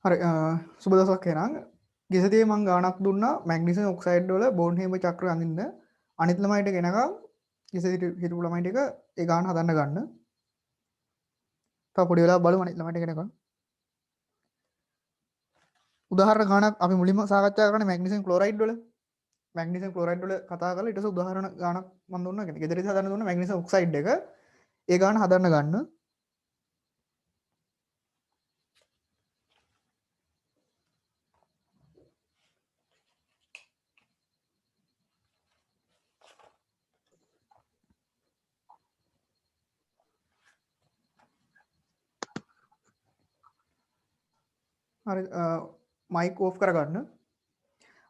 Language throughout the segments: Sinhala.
හරි සුබ දවසක් එහෙනම් ගෙසතියේ මං ගාණක් දුන්නා මැග්නීසියම් ඔක්සයිඩ් වල බෝන්හේම චක්‍ර අඳින්න අනිත් ළමයිට ගෙනගම් ගෙසතියට හිටපු ළමයි ටික ඒ ගාණ හදන්න ගන්න. තව පොඩි වෙලාවක් බලමු අනිත් ළමයිට ගෙනගම්. උදාහරණ ගාණක් අපි මුලින්ම සාකච්ඡා කරන්නේ මැග්නීසියම් ක්ලෝරයිඩ් වල. මැග්නීසියම් ක්ලෝරයිඩ් වල කතා කරලා ඊට පස්සේ උදාහරණ ගාණක් මම දුන්නා. ගෙදරදී හදන්න දුන්නා මැග්නීසියම් ඔක්සයිඩ් එක. ඒ ගාණ හදන්න ගන්න. හරි මයික් ඕෆ් කරගන්න.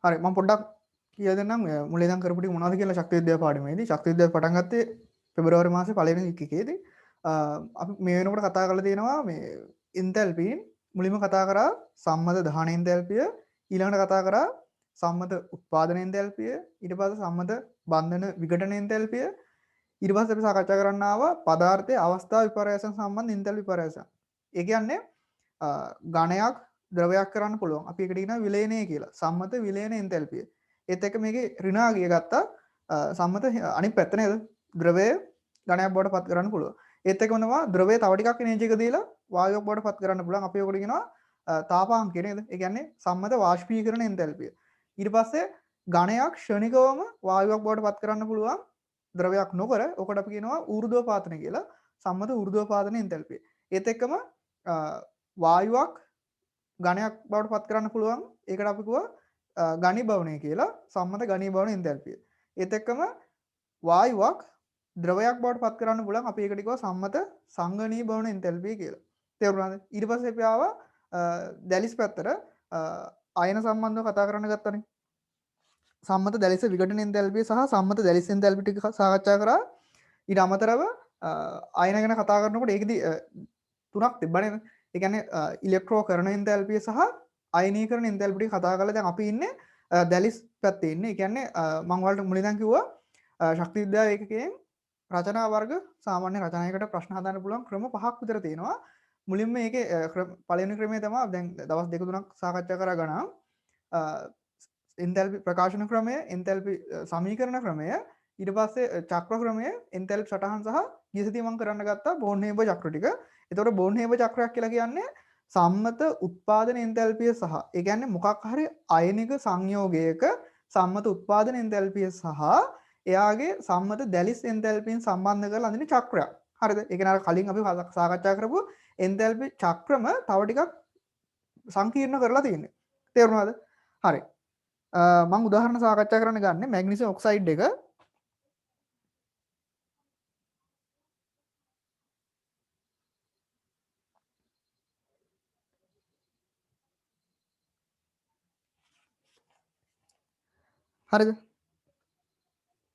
හරි මම පොඩ්ඩක් කියලා දෙන්නම් මුලින් ඉඳන් කරපු ටික මොනවද කියලා ශක්ති විද්‍යාව පාඩමේදී. ශක්ති විද්‍යාව පටන් ගත්තේ පෙබරවාරි මාසේ පළවෙනි වීක් එකේදී. අපි මේ වෙනකොට කතා කරලා තියෙනවා මේ එන්තැල්පීන් මුලින්ම කතා කරා සම්මත දහන එන්තැල්පිය, ඊළඟට කතා කරා සම්මත උත්පාදන එන්තැල්පිය, ඊට පස්සේ සම්මත බන්ධන විඝටන එන්තැල්පිය, ඊට පස්සේ අපි සාකච්ඡා කරන්න ආවා පදාර්ථයේ අවස්ථා විපර්යාසයන් සම්බන්ධ එන්තැල්පි විපර්යාසයන්. ඒ කියන්නේ ඝණයක් ද්‍රවයක් කරන්න පුළුවන්. අපි එකට කියනවා විලයනය කියලා. සම්මත විලයන එන්තැල්පිය. ඒත් එක්ක මේකේ ඍණාගිය ගත්තා සම්මත අනිත් පැත්ත නේද? ද්‍රවය ඝණයක් බවට පත් කරන්න පුළුවන්. ඒත් එක්ක මොනවා ද්‍රවය තව ටිකක් එනර්ජි එක දීලා වායුවක් බවට පත් කරන්න පුළුවන්. අපි ඔකට කියනවා තාපාංකය නේද? ඒ කියන්නේ සම්මත වාෂ්පීකරණ එන්තැල්පිය. ඊට පස්සේ ඝණයක් ක්ෂණිකවම වායුවක් බවට පත් කරන්න පුළුවන් ද්‍රවයක් නොකර ඔකට අපි කියනවා ඌර්ධ්වපාතන කියලා. සම්මත ඌර්ධ්වපාතන එන්තැල්පිය. ඒත් එක්කම වායුවක් ඝණයක් බවට පත් කරන්න පුළුවන්. ඒකට අපි කිව්වා ඝනීභවනය කියලා. සම්මත ඝනීභවන එන්තැල්පිය. ඒත් එක්කම වායුවක් ද්‍රවයක් බවට පත් කරන්න පුළුවන්. අපි ඒකට කිව්වා සම්මත සංඝනීභවන එන්තැල්පිය කියලා. තේරුණාද? ඊට පස්සේ අපි ආවා දැලිස් පැත්තට ආයන සම්බන්ධව කතා කරන්න ගත්තනේ. සම්මත දැලිස් විඝටන එන්තැල්පිය සහ සම්මත දැලිස් එන්තැල්පි ටික සාකච්ඡා කරා. ඊට අමතරව ආයන ගැන කතා කරනකොට ඒකෙදි තුනක් තිබ්බා නේද? ඒ කියන්නේ ඉලෙක්ට්‍රෝකරණ එන්තැල්පිය සහ අයනීකරණ එන්තැල්පි ටික කතා කරලා දැන් අපි ඉන්නේ දැලිස් පැත්තේ ඉන්නේ. ඒ කියන්නේ මම ඔයාලට මුලින් ඉඳන් කිව්වා ශක්ති විද්‍යාව ඒකකයෙන් රචනා වර්ග සාමාන්‍ය රචනයකට ප්‍රශ්න හදන්න පුළුවන් ක්‍රම පහක් විතර තියෙනවා. මුලින්ම මේකේ පළවෙනි ක්‍රමය තමයි දැන් දවස් දෙක තුනක් සාකච්ඡා කරා ගණන් එන්තැල්පි ප්‍රකාශන ක්‍රමය, එන්තැල්පි සමීකරණ ක්‍රමය, ඊට පස්සේ චක්‍ර ක්‍රමය, එන්තැල්පි සටහන් සහ ගියසතිය මම කරන්න ගත්තා බෝන්හේම චක්‍ර ටික. එතකොට බෝන්හේම චක්‍රයක් කියලා කියන්නේ සම්මත උත්පාදන එන්තැල්පිය සහ ඒ කියන්නේ මොකක් හරි අයනික සංයෝගයක සම්මත උත්පාදන එන්තැල්පිය සහ එයාගේ සම්මත දැලිස් එන්තැල්පීන් සම්බන්ධ කරලා අඳින චක්‍රයක්. හරිද? ඒ කියන්නේ අර කලින් අපි සාකච්ඡා කරපු එන්තැල්පි චක්‍රම තව ටිකක් සංකීර්ණ කරලා තියෙන්නේ. තේරුණාද? හරි. මම උදාහරණ සාකච්ඡා කරන්න ගන්නේ මැග්නීසියම් ඔක්සයිඩ් එක. හරිද?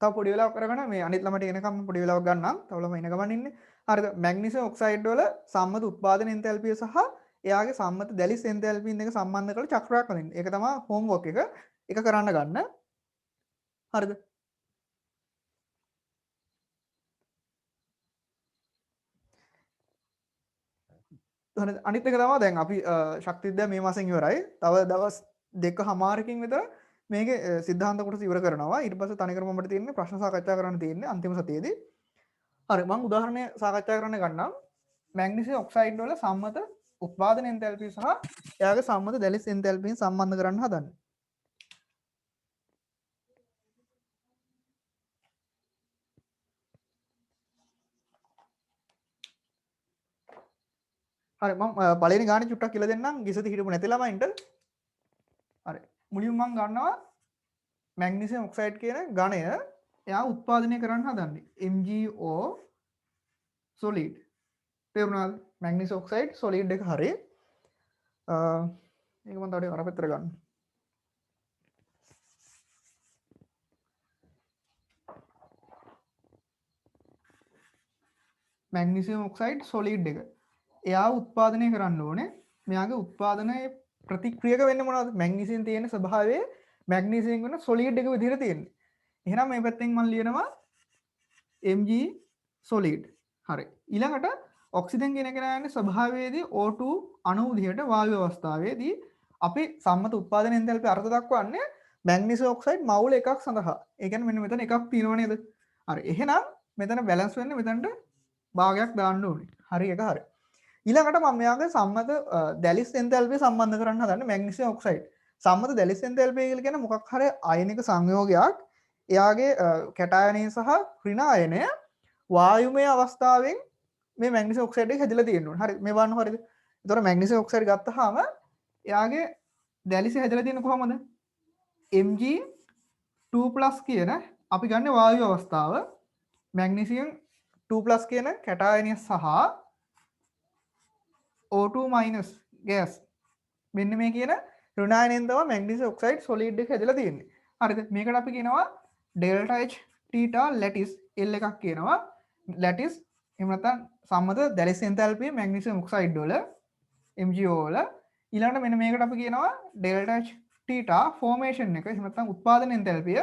තව පොඩි වෙලාවක් කරගන්න මේ අනිත් ළමයට එනකම් පොඩි වෙලාවක් ගන්නම්. තව ළමයි එන ගමන් ඉන්නේ. හරිද? මැග්නීසියම් ඔක්සයිඩ් වල සම්මත උත්පාදන එන්තැල්පිය සහ එයාගේ සම්මත දැලිස් එන්තැල්පීන් දෙක සම්බන්ධ කරලා චක්‍රයක් හදින්න. ඒක තමයි හෝම්වර්ක් එක. ඒක කරන්න ගන්න. හරිද? හරිද? අනිත් එක තමයි දැන් අපි ශක්ති විද්‍යාව මේ මාසෙන් ඉවරයි. තව දවස් දෙකමාරකින් විතර මේකේ සිද්ධාන්ත කොටස ඉවර කරනවා. ඊට පස්සේ තනිකරම අපිට තියෙන්නේ ප්‍රශ්න සාකච්ඡා කරන්න තියෙන්නේ අන්තිම සතියේදී. හරි මම උදාහරණය සාකච්ඡා කරන්න ගන්නම් මැග්නීසියම් ඔක්සයිඩ් වල සම්මත උත්පාදන එන්තැල්පිය සහ එයාගේ සම්මත දැලිස් එන්තැල්පීන් සම්බන්ධ කරන්න හදන්නේ. හරි මම පළවෙනි ගානේ චුට්ටක් කියලා දෙන්නම් ගිසති හිටපු නැති ළමයින්ට. හරි මුලින්ම මම ගන්නවා මැග්නීසියම් ඔක්සයිඩ් කියන ඝණය එයා උත්පාදනය කරන්න හදන්නේ MgO solid. තේරුණාද? මැග්නීසියම් ඔක්සයිඩ් solid එක හරි. මේක මම තව අර පැත්තට ගන්න. මැග්නීසියම් ඔක්සයිඩ් solid එක. එයා උත්පාදනය කරන්න ඕනේ. මෙයාගේ උත්පාදනයේ ප්‍රතික්‍රියක වෙන්නේ මොනවද? මැග්නීසියම් තියෙන ස්වභාවය මැග්නීසියම් වෙන solid එක විදිහට තියෙන්නේ. එහෙනම් මේ පැත්තෙන් මම ලියනවා Mg solid. හරි. ඊළඟට ඔක්සිජන් කියන එක නෑනේ ස්වභාවයේදී O2 අණු විදිහට වායු අවස්ථාවේදී අපි සම්මත උත්පාදන එන්තැල්පි අර්ථ දක්වන්නේ මැග්නීසියම් ඔක්සයිඩ් මවුල එකක් සඳහා. ඒ කියන්නේ මෙන්න මෙතන එකක් තියෙනව නේද? හරි. එහෙනම් මෙතන බැලන්ස් වෙන්නේ මෙතනට භාගයක් දාන්න ඕනේ. හරි එක හරි. ඊළඟට මම මෙයාගේ සම්මත දැලිස් එන්තැල්පිය සම්බන්ධ කරන්න හදන්නේ මැග්නීසියම් ඔක්සයිඩ්. සම්මත දැලිස් එන්තැල්පිය කියලා කියන්නේ මොකක් හරි අයනික සංයෝගයක් එයාගේ කැටායනය සහ ඍණායනය වායුමය අවස්ථාවෙන් මේ මැග්නීසියම් ඔක්සයිඩ් එක හැදිලා තියෙනවා. හරි මේ බලන්න හරියද? ඒතකොට මැග්නීසියම් ඔක්සයිඩ් ගත්තාම එයාගේ දැලිස හැදලා තියෙන්නේ කොහමද? Mg2+ කියන අපි ගන්න වායු අවස්ථාව මැග්නීසියම් 2+ කියන කැටායනය සහ O2- ගෑස් මෙන්න මේ කියන ඍණායනයෙන් තමයි මැග්නීසියම් ඔක්සයිඩ් සොලිඩ් එක හැදලා තියෙන්නේ. හරිද? මේකට අපි කියනවා delta H theta lattice L එකක් කියනවා. ලැටිස් එහෙම නැත්නම් සම්මත දැලිස් එන්තැල්පිය මැග්නීසියම් ඔක්සයිඩ් වල MgO වල ඊළඟට මෙන්න මේකට අපි කියනවා ඩෙල්ටා H තීටා ෆෝමේෂන් එක එහෙම නැත්නම් උත්පාදන එන්තැල්පිය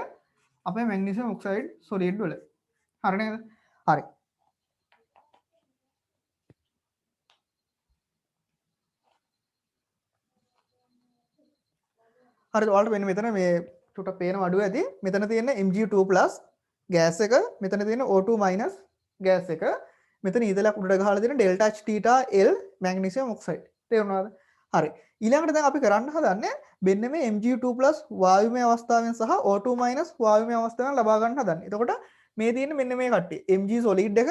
අපේ මැග්නීසියම් ඔක්සයිඩ් සොලිඩ් වල. හරි නේද? හරි. හරි ඔයාලට මෙන්න මෙතන මේ චුට්ටක් පේන අඩුව ඇති. මෙතන තියෙන Mg2+ ගෑස් එක, මෙතන තියෙන O2- ගෑස් එක, මෙතන ඊතලයක් උඩට ගහලා තියෙන delta H theta L magnesium oxide. තේරුණාද? හරි. ඊළඟට දැන් අපි කරන්න හදන්නේ මෙන්න මේ Mg2+ වායුමය අවස්ථාවෙන් සහ O2- වායුමය අවස්ථාවෙන් ලබා ගන්න හදන්නේ. එතකොට මේ තියෙන මෙන්න මේ කට්ටිය Mg සොලිඩ් එක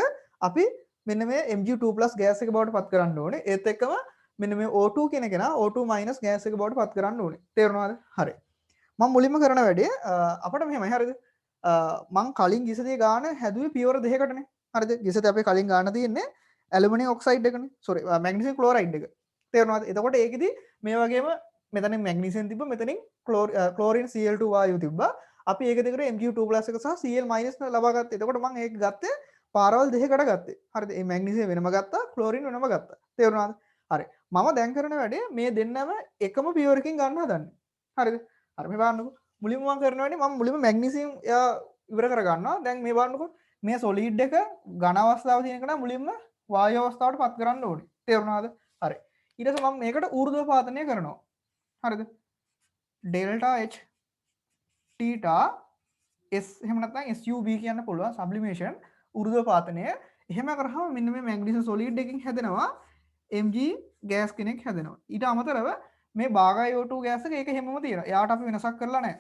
අපි මෙන්න මේ Mg2+ ගෑස් එක බවට පත් කරන්න ඕනේ. ඒත් එක්කම මෙන්න මේ O2 කියන කෙනා O2- ගෑස් එක බවට පත් කරන්න ඕනේ. තේරුණාද? හරි. මම මුලින්ම කරන වැඩේ අපිට මෙහෙමයි හරිද? මං කලින් ගිසතේ ගාන හැදුවේ පියවර දෙකකටනේ. හරිද? ගිසතේ අපි කලින් ගාන තියෙන්නේ ඇලුමිනියම් ඔක්සයිඩ් එකනේ. සෝරි මැග්නීසියම් ක්ලෝරයිඩ් එක. තේරුණාද? එතකොට ඒකෙදි මේ වගේම මෙතන මැග්නීසියම් තිබ්බ මෙතනින් ක්ලෝරින් Cl2 වායුව තිබ්බා. අපි ඒක දෙකට Mg2+ එක සහ Cl- ලබා ගත්තා. එතකොට මම ඒක ගත්තේ පාරවල් දෙකකට ගත්තේ. හරිද? මේ මැග්නීසියම් වෙනම ගත්තා, ක්ලෝරින් වෙනම ගත්තා. තේරුණාද? හරි. මම දැන් කරන වැඩේ මේ දෙන්නම එකම පියවරකින් ගන්න හදන්නේ. හරිද? හරි මේ බලන්නකෝ. මුලින්ම මම කරන වැඩේ මම මුලින්ම මැග්නීසියම් ඉවර කර ගන්නවා. දැන් මේ බලන්නකෝ. මේ සොලිඩ් එක ඝන අවස්ථාවේ තියෙන එක නම් මුලින්ම වායු අවස්ථාවට පත් කරන්න ඕනේ. තේරුණාද? හරි. ඊට පස්සේ මම මේකට ඌර්ධ්ව පාතනය කරනවා. හරිද? ඩෙල්ටා H තීටා S එහෙම නැත්නම් SUB කියන්න පුළුවන් සබ්ලිමේෂන් ඌර්ධ්ව පාතනය. එහෙම කරාම මෙන්න මේ මැග්නීසියම් සොලිඩ් එකකින් හැදෙනවා Mg ගෑස් කෙනෙක් හැදෙනවා. ඊට අමතරව මේ භාගය O2 ගෑස් එක ඒක හැමෝම තියෙනවා. එයාට අපි වෙනසක් කරලා නැහැ.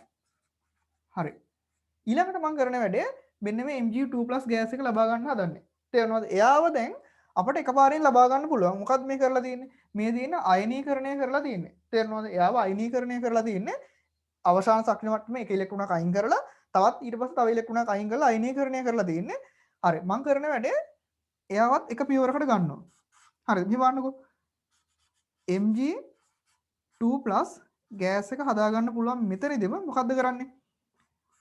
හරි. ඊළඟට මම කරන වැඩේ මෙන්න මේ Mg2+ ගෑස් එක ලබා ගන්න හදන්නේ. තේරෙනවද? එයාව දැන් අපිට එකපාරින් ලබා ගන්න පුළුවන්. මොකද්ද මේ කරලා තියෙන්නේ? මේ තියෙන අයනීකරණය කරලා තියෙන්නේ. තේරෙනවද? එයාව අයනීකරණය කරලා තියෙන්නේ. අවසාන ශක්ති මට්ටමේ එක ඉලෙක්ට්‍රෝනයක් අයින් කරලා තවත් ඊට පස්සේ තව ඉලෙක්ට්‍රෝනයක් අයින් කරලා අයනීකරණය කරලා තියෙන්නේ. හරි. මම කරන වැඩේ එයාවත් එක පියවරකට ගන්නවා. හරිද? මේ බලන්නකෝ. Mg2+ ගෑස් එක හදාගන්න පුළුවන් මෙතනදිම මොකද්ද කරන්නේ?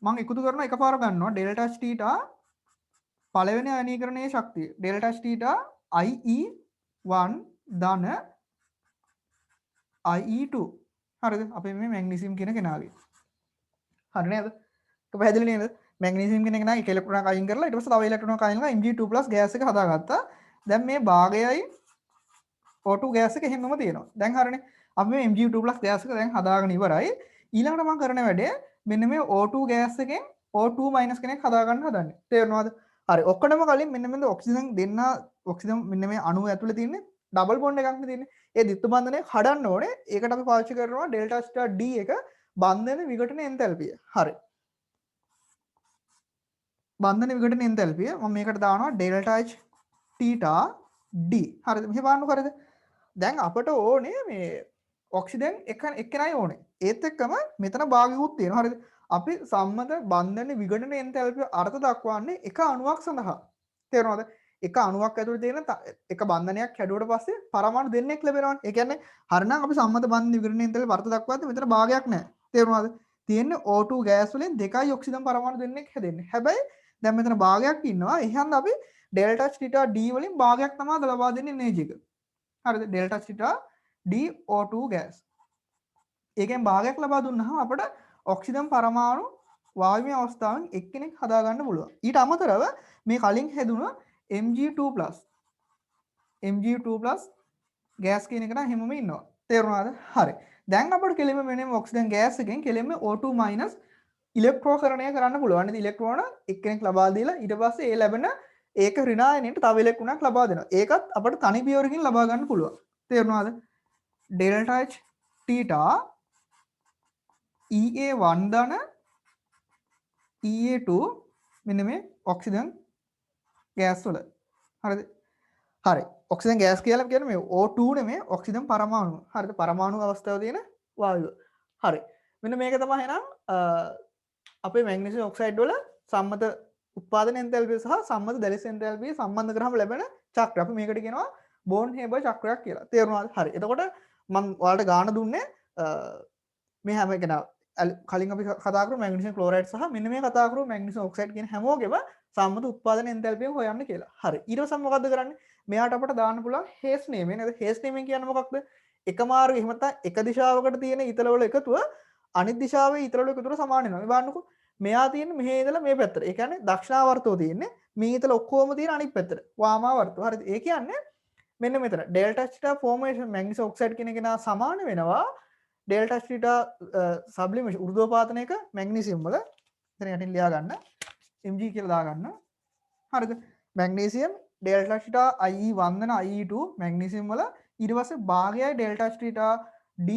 මම එකතු කරන එකපාර ගන්නවා ඩෙල්ටා H තීටා පළවෙනි අයනීකරණයේ ශක්තිය ඩෙල්ටා H තීටා IE1 ධන IE2 හරිද? අපේ මේ මැග්නීසියම් කියන කෙනාගේ. හරි නේද? ඒක පැහැදිලි නේද? මැග්නීසියම් කියන කෙනා එක ඉලෙක්ට්‍රෝනයක් අයින් කරලා ඊට පස්සේ තව ඉලෙක්ට්‍රෝනයක් අයින් කරලා Mg2+ ගෑස් එක හදාගත්තා. දැන් මේ භාගයයි O2 ගෑස් එක හැමෝම තියෙනවා. දැන් හරිනේ. අපි මේ Mg2+ ගෑස් එක දැන් හදාගෙන ඉවරයි. ඊළඟට මම කරන වැඩේ මෙන්න මේ O2 ගෑස් එකෙන් O2- කෙනෙක් හදාගන්න හදන්නේ. තේරුණාද? හරි. ඔක්කොටම කලින් මෙන්න මේ ඔක්සිජන් දෙන්න ඔක්සිජන් මෙන්න මේ අණුව ඇතුලේ තියෙන්නේ ඩබල් බොන්ඩ් එකක් නේ තියෙන්නේ. ඒ ද්විත්ව බන්ධනය කඩන්න ඕනේ. ඒකට අපි පාවිච්චි කරනවා ඩෙල්ටා ස්ටාර් D එක බන්ධන විඝටන එන්තැල්පිය. හරි. බන්ධන විඝටන එන්තැල්පිය මම මේකට දානවා ඩෙල්ටා H තීටා D. හරිද? මෙහෙ බලන්නකො හරිද? දැන් අපට ඕනේ මේ ඔක්සිජන් එක්කෙනයි ඕනේ. ඒත් එක්කම මෙතන භාගිකුත් තියෙනවා. හරිද? අපි සම්මත බන්ධන විඝටන එන්තැල්පිය අර්ථ දක්වන්නේ එක අණුවක් සඳහා. තේරෙනවද? එක අණුවක් ඇතුළේ තියෙන එක බන්ධනයක් හැදුවට පස්සේ පරමාණු දෙන්නෙක් ලැබෙනවනේ. ඒ කියන්නේ හරිනම් අපි සම්මත බන්ධන විඝටන එන්තැල්පිය අර්ථ දක්වද්දී මෙතන භාගයක් නැහැ. තේරුණාද? තියෙන්නේ O2 ගෑස් වලින් දෙකයි ඔක්සිජන් පරමාණු දෙන්නෙක් හැදෙන්නේ. හැබැයි දැන් මෙතන භාගයක් ඉන්නවා. එහෙනම් අපි ඩෙල්ටා H තීටා D වලින් භාගයක් තමයි ලබා දෙන්නේ එනර්ජි එක. හරිද? Delta H theta DO2 gas. ඒකෙන් භාගයක් ලබා දුන්නාම අපිට ඔක්සිජන් පරමාණු වායුමය අවස්ථාවෙන් එක්කෙනෙක් හදා ගන්න පුළුවන්. ඊට අමතරව මේ කලින් හැදුන Mg2+ Mg2+ ගෑස් කියන එක නම් හැමෝම ඉන්නවා. තේරුණාද? හරි. දැන් අපිට කෙලින්ම මෙන්න ඔක්සිජන් ගෑස් එකෙන් කෙලින්ම O2- ඉලෙක්ට්‍රෝකරණය කරන්න පුළුවන්. නේද? ඉලෙක්ට්‍රෝන එක්කෙනෙක් ලබා දීලා ඊට පස්සේ ඒ ලැබෙන ඒක ඍණායනයට තව ඉලෙක්ට්‍රෝනයක් ලබා දෙනවා. ඒකත් අපිට තනි පියවරකින් ලබා ගන්න පුළුවන්. තේරුණාද? ඩෙල්ටා H θ EA1 ධන EA2 මෙන්න මේ ඔක්සිජන් ගෑස් වල. හරිද? හරි. ඔක්සිජන් ගෑස් කියලා කියන්නේ මේ O2 නෙමෙයි ඔක්සිජන් පරමාණු. හරිද? පරමාණු අවස්ථාවේ තියෙන වායුව. හරි. මෙන්න මේක තමයි එහෙනම් අපේ මැග්නීසියම් ඔක්සයිඩ් වල සම්මත උත්පාදන එන්තැල්පිය සහ සම්මත දැලිස් එන්තැල්පිය සම්බන්ධ කරාම ලැබෙන චක්‍රය. අපි මේකට කියනවා බෝන් හේබර් චක්‍රයක් කියලා. තේරුණාද? හරි. එතකොට මම ඔයාලට ගාන දුන්නේ මේ හැම එකන කලින් අපි කතා කරමු මැග්නීසියම් ක්ලෝරයිඩ් සහ මෙන්න මේ කතා කරමු මැග්නීසියම් ඔක්සයිඩ් කියන හැමෝගෙම සම්මත උත්පාදන එන්තැල්පිය හොයන්න කියලා. හරි. ඊට පස්සේ මොකද්ද කරන්නේ? මෙයාට අපට දාන්න පුළුවන් හේස් නේමය නේද? හේස් නේමය කියන්නේ මොකක්ද? එක මාර්ගය එහෙම නැත්නම් එක දිශාවකට තියෙන ඊතලවල එකතුව අනිත් දිශාවේ ඊතලවල එකතුවට සමාන වෙනවා. මේ බලන්නකෝ. මෙයා තියෙන්නේ මෙහි ඉඳලා මේ පැත්තට. ඒ කියන්නේ දක්ෂිණාවර්තෝ තියෙන්නේ. මේ ඊතල ඔක්කොම තියෙන අනිත් පැත්තට. වාමාවර්තෝ. හරිද? ඒ කියන්නේ මෙන්න මෙතන delta star formation magnesium oxide කියන එක නා සමාන වෙනවා ඩෙල්ටා ස්ටාර් සබ්ලිමේෂන් උර්ධ්වපාතනයක මැග්නීසියම් වල එතන යටින් ලියා ගන්න Mg කියලා දාගන්න. හරිද? මැග්නීසියම් ඩෙල්ටා ස්ටාර් IE1 දෙන IE2 මැග්නීසියම් වල ඊට පස්සේ භාගයයි ඩෙල්ටා ස්ටාර් D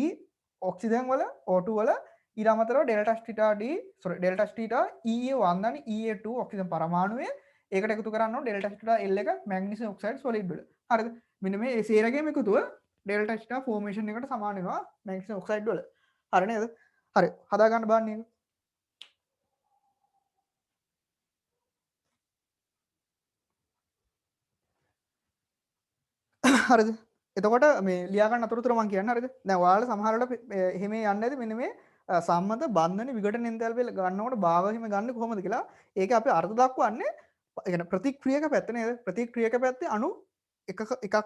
ඔක්සිජන් වල O2 වල ඊට අමතරව delta star D delta star EA1 දෙන EA2 ඔක්සිජන් පරමාණුවේ ඒකට එකතු කරන්න ඕන ඩෙල්ටා ස්ටාර් L එක මැග්නීසියම් ඔක්සයිඩ් සොලිඩ් වල. හරිද? මෙන්න මේ සේරගේම එකතුව ඩෙල්ටා ස්ටාර් ෆෝමේෂන් එකට සමාන වෙනවා මැග්නීසියම් ඔක්සයිඩ් වල. හරි නේද? හරි. හදා ගන්න බලන්න මේක. හරිද? එතකොට මේ ලියා ගන්න අතරතුර මම කියන්න හරිද? දැන් ඔයාලා සමහර වෙලාවට එහෙම යන්නේ නැති මෙන්න මේ සම්මත බන්ධන විඝටන එන්තැල්පිය ගන්නකොට භාගහිම ගන්න කොහොමද කියලා ඒක අපි අර්ථ දක්වන්නේ ඒ කියන්නේ ප්‍රතික්‍රියක පැත්ත නේද? ප්‍රතික්‍රියක පැත්තේ අණු එකක්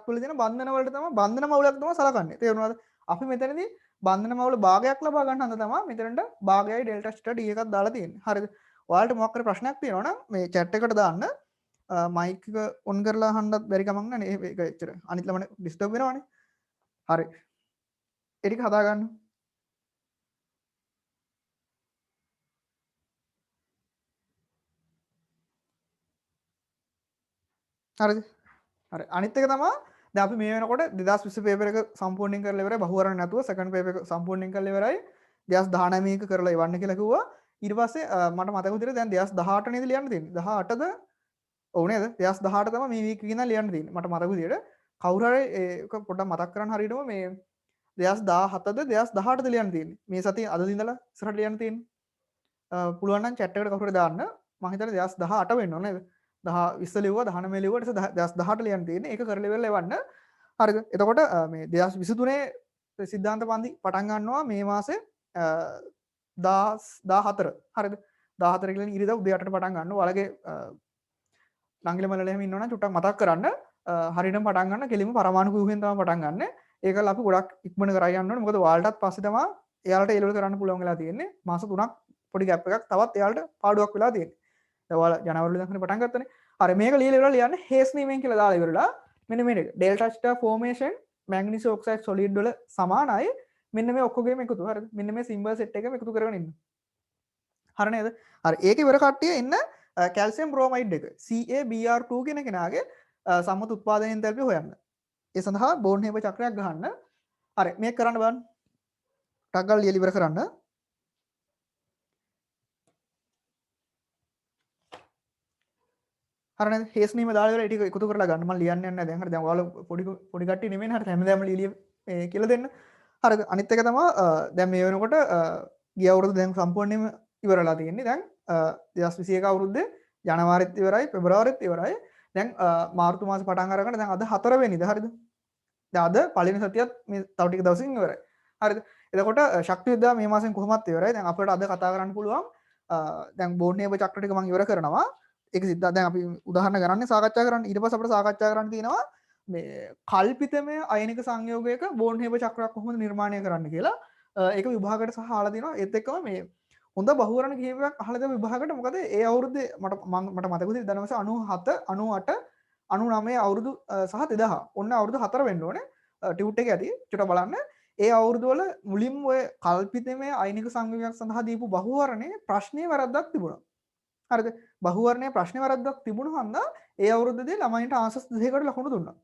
තුළ තියෙන බන්ධන වලට තමයි බන්ධන මවුලක් තමයි සලකන්නේ. තේරුණාද? අපි මෙතනදී බන්ධන මවුල භාගයක් ලබා ගන්න හන්ද තමයි මෙතනට භාගයයි ඩෙල්ටා ස්ටාර් D එකක් දාලා තියෙන්නේ. හරිද? ඔයාලට මොකක් හරි ප්‍රශ්නයක් තියෙනවා නම් මේ chat එකට දාන්න මයික් එක ඔන් කරලා අහන්නත් බැරි කමක් නැහැ. ඒක එච්චර අනිත් ළමනේ ඩිස්ටර්බ් වෙනවනේ. හරි. ඒ ටික හදා ගන්න. හරිද? හරි. අනිත් එක තමයි දැන් අපි මේ වෙනකොට 2020 පේපර් එක සම්පූර්ණයෙන් කරලා ඉවරයි. බහුවරණ නැතුව සෙකන්ඩ් පේපර් එක සම්පූර්ණයෙන් කරලා ඉවරයි. 2019 එක කරලා ඉවන්න කියලා කිව්වා. ඊට පස්සේ මට මතක විදිහට දැන් 2018 නේද ලියන්න තියෙන්නේ. 18ද ඔව් නේද? 2018 තමයි මේ වීක් එකේ ඉඳන් ලියන්න තියෙන්නේ. මට මතක විදිහට කවුරු හරි ඒක පොඩ්ඩක් මතක් කරන්න හරියටම මේ 2017ද 2018ද ලියන්න තියෙන්නේ. මේ සතිය අද ඉඳලා ඉස්සරහට ලියන්න තියෙන්නේ. පුළුවන් නම් chat එකට කවුරු හරි දාන්න. මම හිතන්නේ 2018 වෙන්න ඕන නේද? 20 ලිව්වා 19 ලිව්වා ඊට පස්සේ 2018 ලියන්න තියෙන්නේ. ඒක කරලා ඉවරලා එවන්න. හරිද? එතකොට මේ 2023 සිද්ධාන්ත පන්ති පටන් ගන්නවා මේ මාසේ 14 හරිද? 14 කියලා ඉරිදා උදේ 8ට පටන් ගන්නවා. ඔයාලගේ නංගිල මල්ලලා එහෙම ඉන්නවනම් චුට්ටක් මතක් කරන්න. හරියටම පටන් ගන්න කෙලින්ම පරමාණු ව්‍යුහයෙන් තමයි පටන් ගන්න. ඒකල අපි ගොඩක් ඉක්මනට කරා යන්න ඕනේ. මොකද ඔයාලටත් පස්සේ තමයි එයාලට ඒ ලෙවල් කරන්න පුළුවන් වෙලා තියෙන්නේ. මාස 3ක් පොඩි ගැප් එකක් තවත් එයාලට පාඩුවක් වෙලා තියෙන්නේ. දැන් ඔයාලා ජනවරිලි ඉඳන් පටන් ගත්තනේ. හරි මේක ලියලා ඉවරලා ලියන්න හේස් නීමෙන් කියලා දාලා ඉවරලා මෙන්න මේක delta star formation magnesium oxide solid වල සමානයි. මෙන්න මේ ඔක්කොගේම එකතු. හරිද? මෙන්න මේ සිම්බල් සෙට් එකම එකතු කරගෙන ඉන්න. හරි නේද? හරි ඒක ඉවර කට්ටිය එන්න කැල්සියම් බ්‍රෝමයිඩ් එක CaBr2 කියන කෙනාගේ සම්මත උත්පාදන එන්තැල්පිය හොයන්න. ඒ සඳහා බෝන් හේබර් චක්‍රයක් ගහන්න. හරි මේක කරන්න බලන්න. ටක් ගාලා ලියලා ඉවර කරන්න. හරි නේද? හේස් නීම දාලා ඉවර ටික එකතු කරලා ගන්න. මම ලියන්න යන්නේ නැහැ දැන්. හරි දැන් ඔයාලා පොඩි කට්ටිය නෙමෙයි හරි හැමදාම ලියලිය කියලා දෙන්න. හරිද? අනිත් එක තමයි දැන් මේ වෙනකොට ගිය අවුරුදු දැන් සම්පූර්ණයෙන්ම ඉවරලා තියෙන්නේ. දැන් 2021 අවුරුද්දේ ජනවාරිත් ඉවරයි පෙබරවාරිත් ඉවරයි. දැන් මාර්තු මාසේ පටන් අරගෙන දැන් අද 4 වෙනිදා හරිද? දැන් අද පළවෙනි සතියත් මේ තව ටික දවසකින් ඉවරයි. හරිද? එතකොට ශක්ති විද්‍යාව මේ මාසෙන් කොහොමත් ඉවරයි. දැන් අපිට අද කතා කරන්න පුළුවන් දැන් බෝන් හේබර් චක්‍ර ටික මම ඉවර කරනවා. ඒක සිද්ධා දැන් අපි උදාහරණ ගන්න සාකච්ඡා කරන්න ඊට පස්සේ අපිට සාකච්ඡා කරන්න තියෙනවා මේ කල්පිතමය අයනික සංයෝගයක බෝන් හේබර් චක්‍රයක් කොහොමද නිර්මාණය කරන්න කියලා. ඒක විභාගයට සහ අහලා දිනවා. ඒත් එක්කම මේ හොඳ බහුවරණ කිහිපයක් අහලා තියෙන විභාගයට මොකද ඒ අවුරුද්දේ මට මතක විදිහට දනවස 97 98 99 අවුරුදු සහ 2000 ඔන්න අවුරුදු 4 වෙන්න ඕනේ ටියුට් එක ඇති චුට්ටක් බලන්න ඒ අවුරුදු වල මුලින්ම ඔය කල්පිතමය අයිනික සංයෝගයක් සඳහා දීපු බහුවර්ණයේ ප්‍රශ්නයේ වැරද්දක් තිබුණා හරිද බහුවර්ණයේ ප්‍රශ්නේ වැරද්දක් තිබුණා හන්දා ඒ අවුරුද්දේ ළමයින්ට ආන්සර්ස් දෙකකට ලකුණු දුන්නා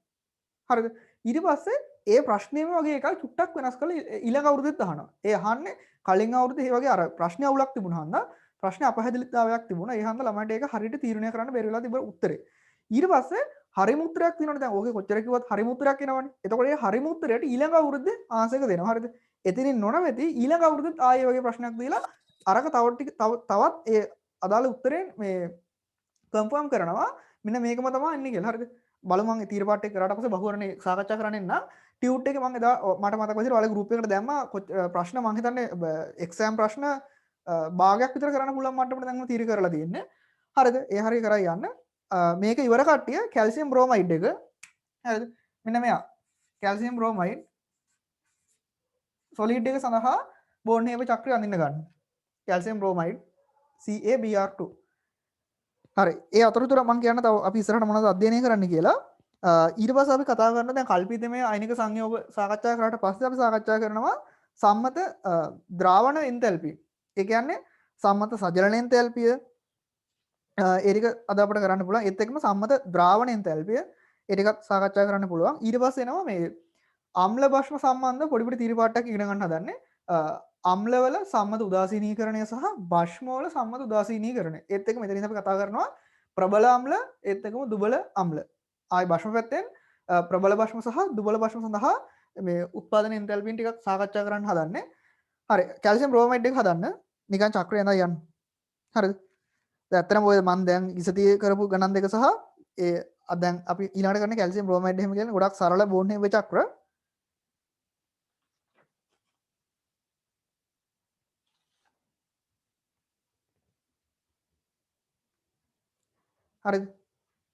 හරිද ඊට පස්සේ ඒ ප්‍රශ්නේම වගේ එකක් චුට්ටක් වෙනස් කරලා ඊළඟ අවුරුද්දෙත් අහනවා ඒ අහන්නේ කලින් අවුරුද්දේ ඒ වගේ අර ප්‍රශ්නේ අවුලක් තිබුණා හන්දා ප්‍රශ්නේ අපහැදිලිතාවයක් තිබුණා ඒ හන්දා ළමයින්ට ඒක හරියට තීරණය කරන්න බැරි වෙලා තිබුණ උත්තරේ ඊට පස්සේ හරිම උත්තරයක් තියෙනවනේ දැන් ඕකේ කොච්චර කිව්වත් හරිම උත්තරයක් එනවනේ එතකොට ඒ හරිම උත්තරයට ඊළඟ අවුරුද්දේ ආන්සර් එක දෙනවා හරිද එතනින් නොනවති ඊළඟ අවුරුද්දෙත් ආයේ වගේ ප්‍රශ්නයක් දීලා අරක තවත් ඒ අදාළ උත්තරේ මේ කන්ෆර්ම් කරනවා මෙන්න මේකම තමයි ඉන්නේ කියලා හරිද බලමු මම තීර පාට් එක කරාට පස්සේ බහුවරණේ සාකච්ඡා කරන්න එන්න ටියුට් එකේ මම එදා මට මතක විදිහට ඔයාලගේ ගෲප් එකට දැම්මා ප්‍රශ්න මම හිතන්නේ එක්සෑම් ප්‍රශ්න භාගයක් විතර කරන්න පුළුවන් මට්ටමට දැන් මම තීර කරලා තියෙන්නේ හරිද ඒ හරිය කරා යන්න මේක ඉවර කට්ටිය කැල්සියම් බ්‍රෝමයිඩ් එක හරිද මෙන්න මෙයා කැල්සියම් බ්‍රෝමයිඩ් සොලිඩ් එක සඳහා බෝර්න්හේම චක්‍රය අඳින්න ගන්න කැල්සියම් බ්‍රෝමයිඩ් CaBr2 හරි ඒ අතරතුර මම කියන්න තව අපි ඉස්සරහට මොනවද අධ්‍යයනය කරන්න කියලා ඊට පස්සේ අපි කතා කරන දැන් කල්පිතමය අයනික සංයෝග සාකච්ඡා කරාට පස්සේ අපි සාකච්ඡා කරනවා සම්මත ද්‍රාවණ එන්තැල්පිය ඒ කියන්නේ සම්මත සජලන එන්තැල්පිය ඒක අද අපිට කරන්න පුළුවන් ඒත් එක්කම සම්මත ද්‍රාවණ එන්තැල්පිය ඒ ටිකත් සාකච්ඡා කරන්න පුළුවන් ඊට පස්සේ එනවා මේ අම්ල භෂ්ම සම්බන්ධ පොඩි පොඩි තීර පාඩයක් ඉගෙන ගන්න හදන්නේ අම්ලවල සම්මත උදාසීනීකරණය සහ භෂ්මවල සම්මත උදාසීනීකරණය ඒත් එක්ක මෙතනින් අපි කතා කරනවා ප්‍රබල අම්ල ඒත් එක්කම දුබල අම්ල ආයි භෂ්ම පැත්තෙන් ප්‍රබල භෂ්ම සහ දුබල භෂ්ම සඳහා මේ උත්පාදන එන්තැල්පීන් ටිකක් සාකච්ඡා කරන්න හදන්නේ හරි කැල්සියම් බ්‍රෝමයිඩ් එක හදන්න නිකන් චක්‍රය යනවා යන්න හරිද ඇත්තටම ඔය මම දැන් ඉසතිය කරපු ගණන් දෙක සහ ඒ දැන් අපි ඊළඟට කරන කැල්සියම් බ්‍රෝමයිඩ් එහෙම කියන්නේ ගොඩක් සරල බෝන්හේව චක්‍ර හරිද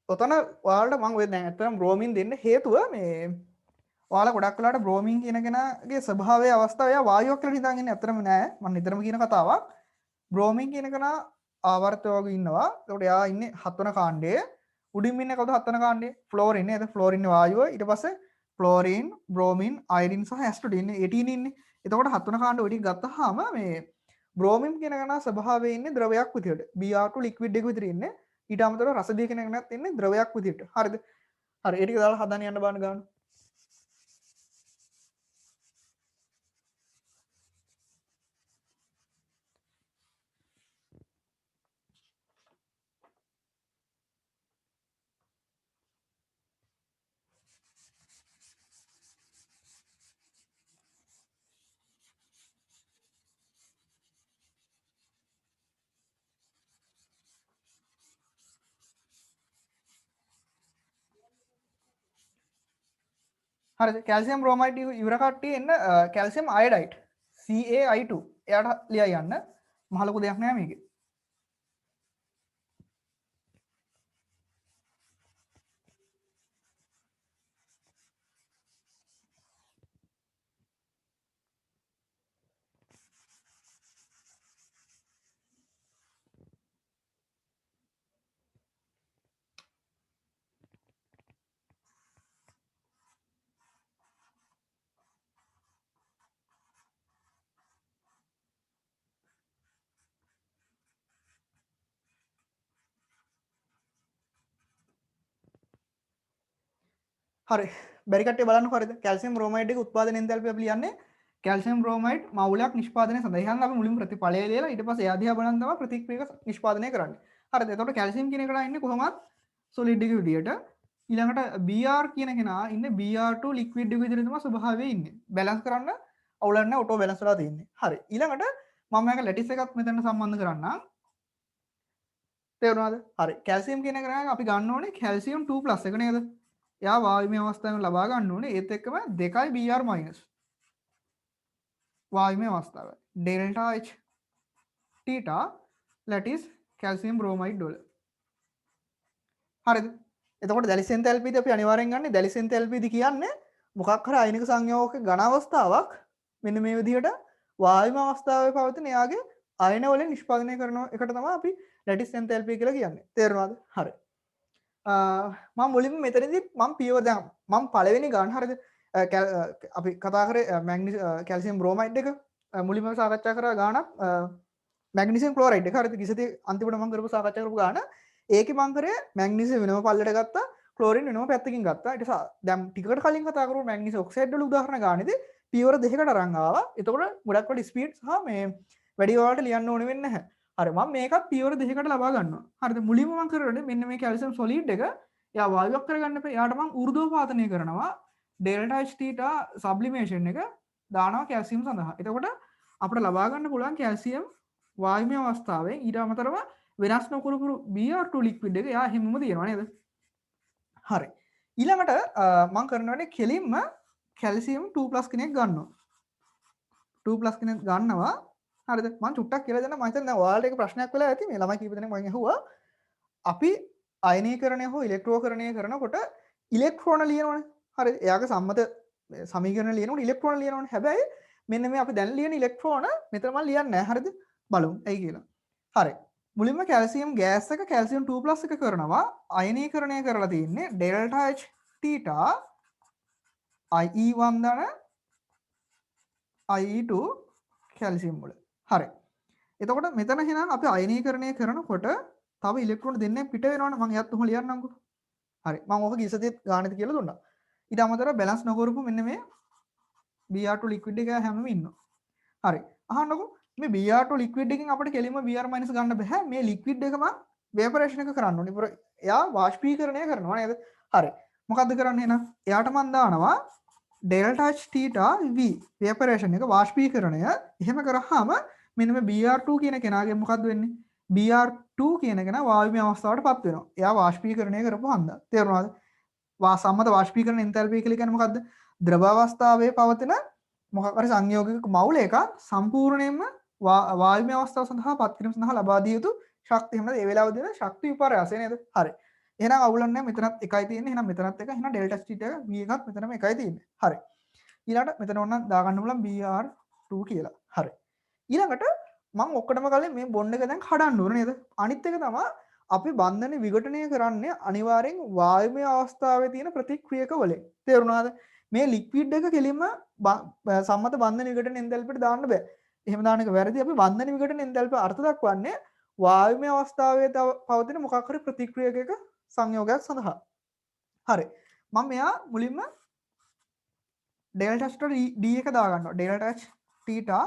ඔතන ඔයාලට මම ඔය දැන් ඇත්තටම බ්‍රෝමින් දෙන්න හේතුව මේ ඔයාලා ගොඩක් වෙලාවට බ්‍රෝමින් කියන කෙනාගේ ස්වභාවයේ අවස්ථාව එයා වායුවක් කියලා හිතාගෙන ඉන්නේ ඇත්තටම නෑ මම නිතරම කියන කතාවක් බ්‍රෝමින් කියන කෙනා ආවර්තය වගේ ඉන්නවා ඒකට එයා ඉන්නේ 7 වෙනි කාණ්ඩයේ උඩින් ඉන්නේ කවුද 7 වෙනි කාණ්ඩයේ ෆ්ලෝරින් නේද ෆ්ලෝරින් වායුව ඊට පස්සේ ෆ්ලෝරින් බ්‍රෝමින් අයරින් සහ ඇස්ටඩ් ඉන්නේ 18 ඉන්නේ එතකොට 7 වෙනි කාණ්ඩ ඔය ටික ගත්තාම මේ බ්‍රෝමින් කියන කෙනා ස්වභාවයේ ඉන්නේ ද්‍රවයක් විදියට Br2 ලික්විඩ් එක විදියට ඉන්නේ ඊට අමතරව රසදිය කෙනෙක් නැත් ඉන්නේ ද්‍රවයක් විදියට හරිද හරි ඒ ටික දාලා හදන්න යන්න බලන්න ගන්න හරිද කැල්සියම් බ්‍රෝමයිඩ් ඉවර කට්ටිය එන්න කැල්සියම් අයඩයිඩ් CaI2 එයාට ලියා යන්න මහ ලොකු දෙයක් නෑ මේකේ හරි බැරි කට්ටිය බලන්න හරිද කැල්සියම් බ්‍රෝමයිඩ් එක උත්පාදන එන්තැල්පිය අපි ලියන්නේ කැල්සියම් බ්‍රෝමයිඩ් මවුලක් නිෂ්පාදනය සඳහා ඉතින් අපි මුලින් ප්‍රතිඵලය ලියලා ඊට පස්සේ එයා දිහා බලන් තමයි ප්‍රතික්‍රියක නිෂ්පාදනය කරන්නේ හරිද එතකොට කැල්සියම් කියන එකට ඉන්නේ කොහොමත් සොලිඩ් එක විදියට ඊළඟට Br කියන කෙනා ඉන්නේ Br2 ලික්විඩ් එක විදියට තමයි ස්වභාවයේ ඉන්නේ බැලන්ස් කරන්න අවුලක් නැහැ ඔටෝ බැලන්ස් වෙලා තියෙන්නේ හරි ඊළඟට මම මේක ලැටිස් එකත් මෙතන සම්බන්ධ කරන්නම් තේරුණාද හරි කැල්සියම් කියන එක අපි ගන්න ඕනේ කැල්සියම් 2+ එක නේද එයා වායුමය අවස්ථාවෙන් ලබා ගන්න ඕනේ ඒත් එක්කම 2යි Br- වායුමය අවස්ථාව delta H theta lattice calcium bromide වල හරිද එතකොට දැලිස් එන්තැල්පීද අපි අනිවාර්යෙන් ගන්න දැලිස් එන්තැල්පීද කියන්නේ මොකක් හරි අයනික සංයෝගක ඝන අවස්ථාවක් මෙන්න මේ විදිහට වායුමය අවස්ථාවේ පවතින එයාගේ අයන වලින් නිෂ්පාදනය කරන එකට තමයි අපි ලැටිස් එන්තැල්පී කියලා කියන්නේ තේරුණාද හරි මම මුලින්ම මෙතනදී මම පියවර දැන් මම පළවෙනි ගන්න හරියද අපි කතා කරේ කැල්සියම් බ්‍රෝමයිඩ් එක මුලින්ම සාකච්ඡා කරා ගානක් මැග්නීසියම් ක්ලෝරයිඩ් එක හරියද කිසිතේ අන්තිමට මම කරපු සාකච්ඡා කරපු ගාන ඒකේ මම කරේ මැග්නීසියම් වෙනම පල්ලට ගත්තා ක්ලෝරින් වෙනම පැත්තකින් ගත්තා ඊට දැන් ටිකකට කලින් කතා කරපු මැග්නීසියම් ඔක්සයිඩ් වල උදාහරණ ගානේදී පියවර දෙකකට අරන් ආවා එතකොට ගොඩක් වට ස්පීඩ් සහ මේ වැඩි වලට ලියන්න ඕනේ වෙන්නේ නැහැ හරි මම මේකත් පියවර දෙකකට ලබා ගන්නවා හරිද මුලින්ම මම කරන්නේ මෙන්න මේ කැල්සියම් සොලිඩ් එක එයා වායුවක් කරගන්න එපා එයාට මම ඌර්ධෝපාතනය කරනවා ඩෙල්ටා H තීටා සබ්ලිමේෂන් එක දානවා කැල්සියම් සඳහා එතකොට අපිට ලබා ගන්න පුළුවන් කැල්සියම් වායුමය අවස්ථාවෙන් ඊට අමතරව වෙනස් නොකරපු Br2 ලික්විඩ් එක එයා හැමෝම තියෙනවා නේද හරි ඊළඟට මම කරනවානේ කෙලින්ම කැල්සියම් 2+ කෙනෙක් ගන්නවා 2+ කෙනෙක් ගන්නවා හරිද මම චුට්ටක් කියලා දෙන්න මම හිතන්නේ දැන් ඔයාලට ඒක ප්‍රශ්නයක් වෙලා ඇති මේ ළමයි කීප දෙනෙක් මගෙන් අහුවා අපි අයනීකරණය හෝ ඉලෙක්ට්‍රෝකරණය කරනකොට ඉලෙක්ට්‍රෝන ලියනවනේ හරි එයාගේ සම්මත සමීකරණ ලියනකොට ඉලෙක්ට්‍රෝන ලියනවනේ හැබැයි මෙන්න මේ අපි දැන් ලියන ඉලෙක්ට්‍රෝන මෙතන මම ලියන්නේ නැහැ හරිද බලමු ඇයි කියලා හරි මුලින්ම කැල්සියම් ගෑස් එක කැල්සියම් 2+ එක කරනවා අයනීකරණය කරලා තියෙන්නේ ඩෙල්ටා H තීටා IE1 දන IE2 කැල්සියම් වල හරි එතකොට මෙතන එහෙනම් අපි අයනීකරණය කරනකොට තව ඉලෙක්ට්‍රෝන දෙන්නක් පිට වෙනවනේ මම එයත් උහම ලියන්නම්කෝ හරි මම ඕක ගිසතිත් ගානෙත් කියලා දුන්නා ඊට අමතරව බැලන්ස් නොකරපු මෙන්න මේ Br2 ලික්විඩ් එක හැමෝම ඉන්නවා හරි අහන්නකෝ මේ Br2 ලික්විඩ් එකෙන් අපිට කෙලින්ම Br- ගන්න බෑ මේ ලික්විඩ් එකම වේපරේෂන් එක කරන්න ඕනේ එයා වාෂ්පීකරණය කරනවා නේද හරි මොකද්ද කරන්නේ එහෙනම් එයාට මම දානවා ඩෙල්ටා H තීටා V වේපරේෂන් එක වාෂ්පීකරණය එහෙම කරාම මෙන්න මේ Br2 කියන කෙනාගේ මොකද්ද වෙන්නේ Br2 කියන කෙනා වායුමය අවස්ථාවට පත් වෙනවා. එයා වාෂ්පීකරණය කරපු හන්ද. තේරුණාද? සම්මත වාෂ්පීකරණ එන්තැල්පි කියලා කියන්නේ මොකද්ද? ද්‍රව අවස්ථාවේ පවතින මොකක් හරි සංයෝගික මවුලයක සම්පූර්ණයෙන්ම වායුමය අවස්ථාව සඳහා පත් කිරීම සඳහා ලබා දිය යුතු ශක්තිය. එහෙනම් ඒ වෙලාවදී දෙන ශක්ති විපර්යාසය නේද? හරි. එහෙනම් අවුලක් නැහැ. මෙතනත් එකයි තියෙන්නේ. එහෙනම් මෙතනත් එක. එහෙනම් ඩෙල්ටා T එක V එකත් මෙතනම එකයි තියෙන්නේ. හරි. ඊළඟට මෙතන ඕන දාගන්න පුළුවන් Br2 කියලා. හරි. ඊළඟට මම ඔක්කොටම කලින් මේ බොන්ඩ් එක දැන් කඩන්න ඕනේ නේද? අනිත් එක තමයි අපි බන්ධන විඝටනය කරන්නේ අනිවාර්යෙන් වායුමය අවස්ථාවේ තියෙන ප්‍රතික්‍රියක වලින්. තේරුණාද? මේ ලික්විඩ් එක කෙලින්ම සම්මත බන්ධන විඝටන එන්තැල්පියට දාන්න බෑ. එහෙම දාන එක වැරදි. අපි බන්ධන විඝටන එන්තැල්පි අර්ථ දක්වන්නේ වායුමය අවස්ථාවේ පවතින මොකක් හරි ප්‍රතික්‍රියකයක සංයෝගයක් සඳහා. හරි. මම මෙයා මුලින්ම ඩෙල්ටා H D එක දාගන්නවා. Delta H theta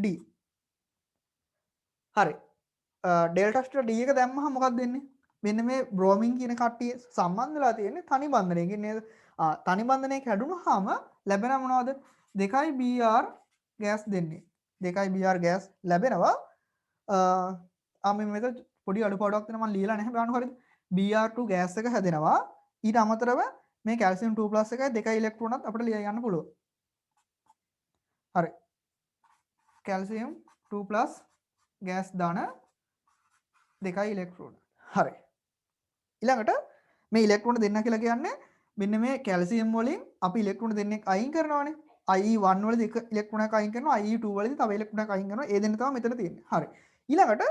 D. හරි ඩෙල්ටා D එක දැම්මහම මොකක්ද වෙන්නේ? මෙන්න මේ බ්‍රෝමින් කියන කට්ටිය සම්බන්ධ වෙලා තියෙන්නේ තනි බන්ධනයකින් නේද? තනි බන්ධනයක හැදුනහම ලැබෙන මොනවද? 2යි Br ගෑස් දෙන්නේ. 2යි Br ගෑස් ලැබෙනවා. මෙතන පොඩි අඩුපාඩුවක් තියෙනවා මම ලියලා නැහැ බලන්න හරියද? Br2 ගෑස් එක හැදෙනවා. ඊට අමතරව මේ කැල්සියම් 2+ එකයි 2 ඉලෙක්ට්‍රෝනත් අපිට ලිය ගන්න පුළුවන්. හරි. කැල්සියම් 2+ ගෑස් දාන 2 ඉලෙක්ට්‍රෝන. හරි. ඊළඟට මේ ඉලෙක්ට්‍රෝන දෙන්න කියලා කියන්නේ මෙන්න මේ කැල්සියම් වලින් අපි ඉලෙක්ට්‍රෝන දෙන්නෙක් අයින් කරනවානේ. IE1 වලදී එක ඉලෙක්ට්‍රෝනයක් අයින් කරනවා IE2 වලදී තව ඉලෙක්ට්‍රෝනයක් අයින් කරනවා. ඒ දෙන්න තමයි මෙතන තියෙන්නේ. හරි. ඊළඟට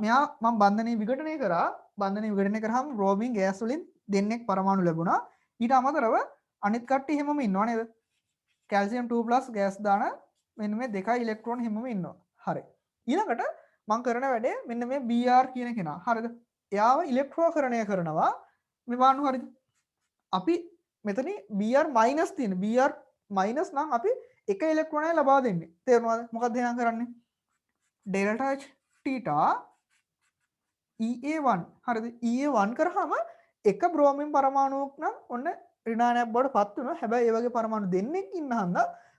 මෙයා මම බන්ධනයේ විඝටනය කරා. බන්ධනයේ විඝටනය කරාම බ්‍රෝමින් ගෑස් වලින් දෙන්නෙක් පරමාණු ලැබුණා. ඊට අමතරව අනිත් කට්ටිය හැමෝම ඉන්නව නේද? කැල්සියම් 2+ ගෑස් දාන මෙන්න මේ 2 ඉලෙක්ට්‍රෝන හැමෝම ඉන්නවා. හරි. ඊළඟට මම කරන වැඩේ මෙන්න මේ Br කියන කෙනා. හරිද? එයාව ඉලෙක්ට්‍රෝකරණය කරනවා. මේ බලන්න හරිද? අපි මෙතන Br- තියෙන. Br- නම් අපි එක ඉලෙක්ට්‍රෝනයක් ලබා දෙන්නේ. තේරුණාද? මොකක්ද එහෙනම් කරන්නේ? ඩෙල්ටා H තීටා EA1 හරිද? EA1 කරාම එක බ්‍රෝමින් පරමාණුවක් නම් ඔන්න ඍණායනයක් බවට පත් වෙනවා. හැබැයි ඒ වගේ පරමාණු දෙන්නෙක් ඉන්න හන්ද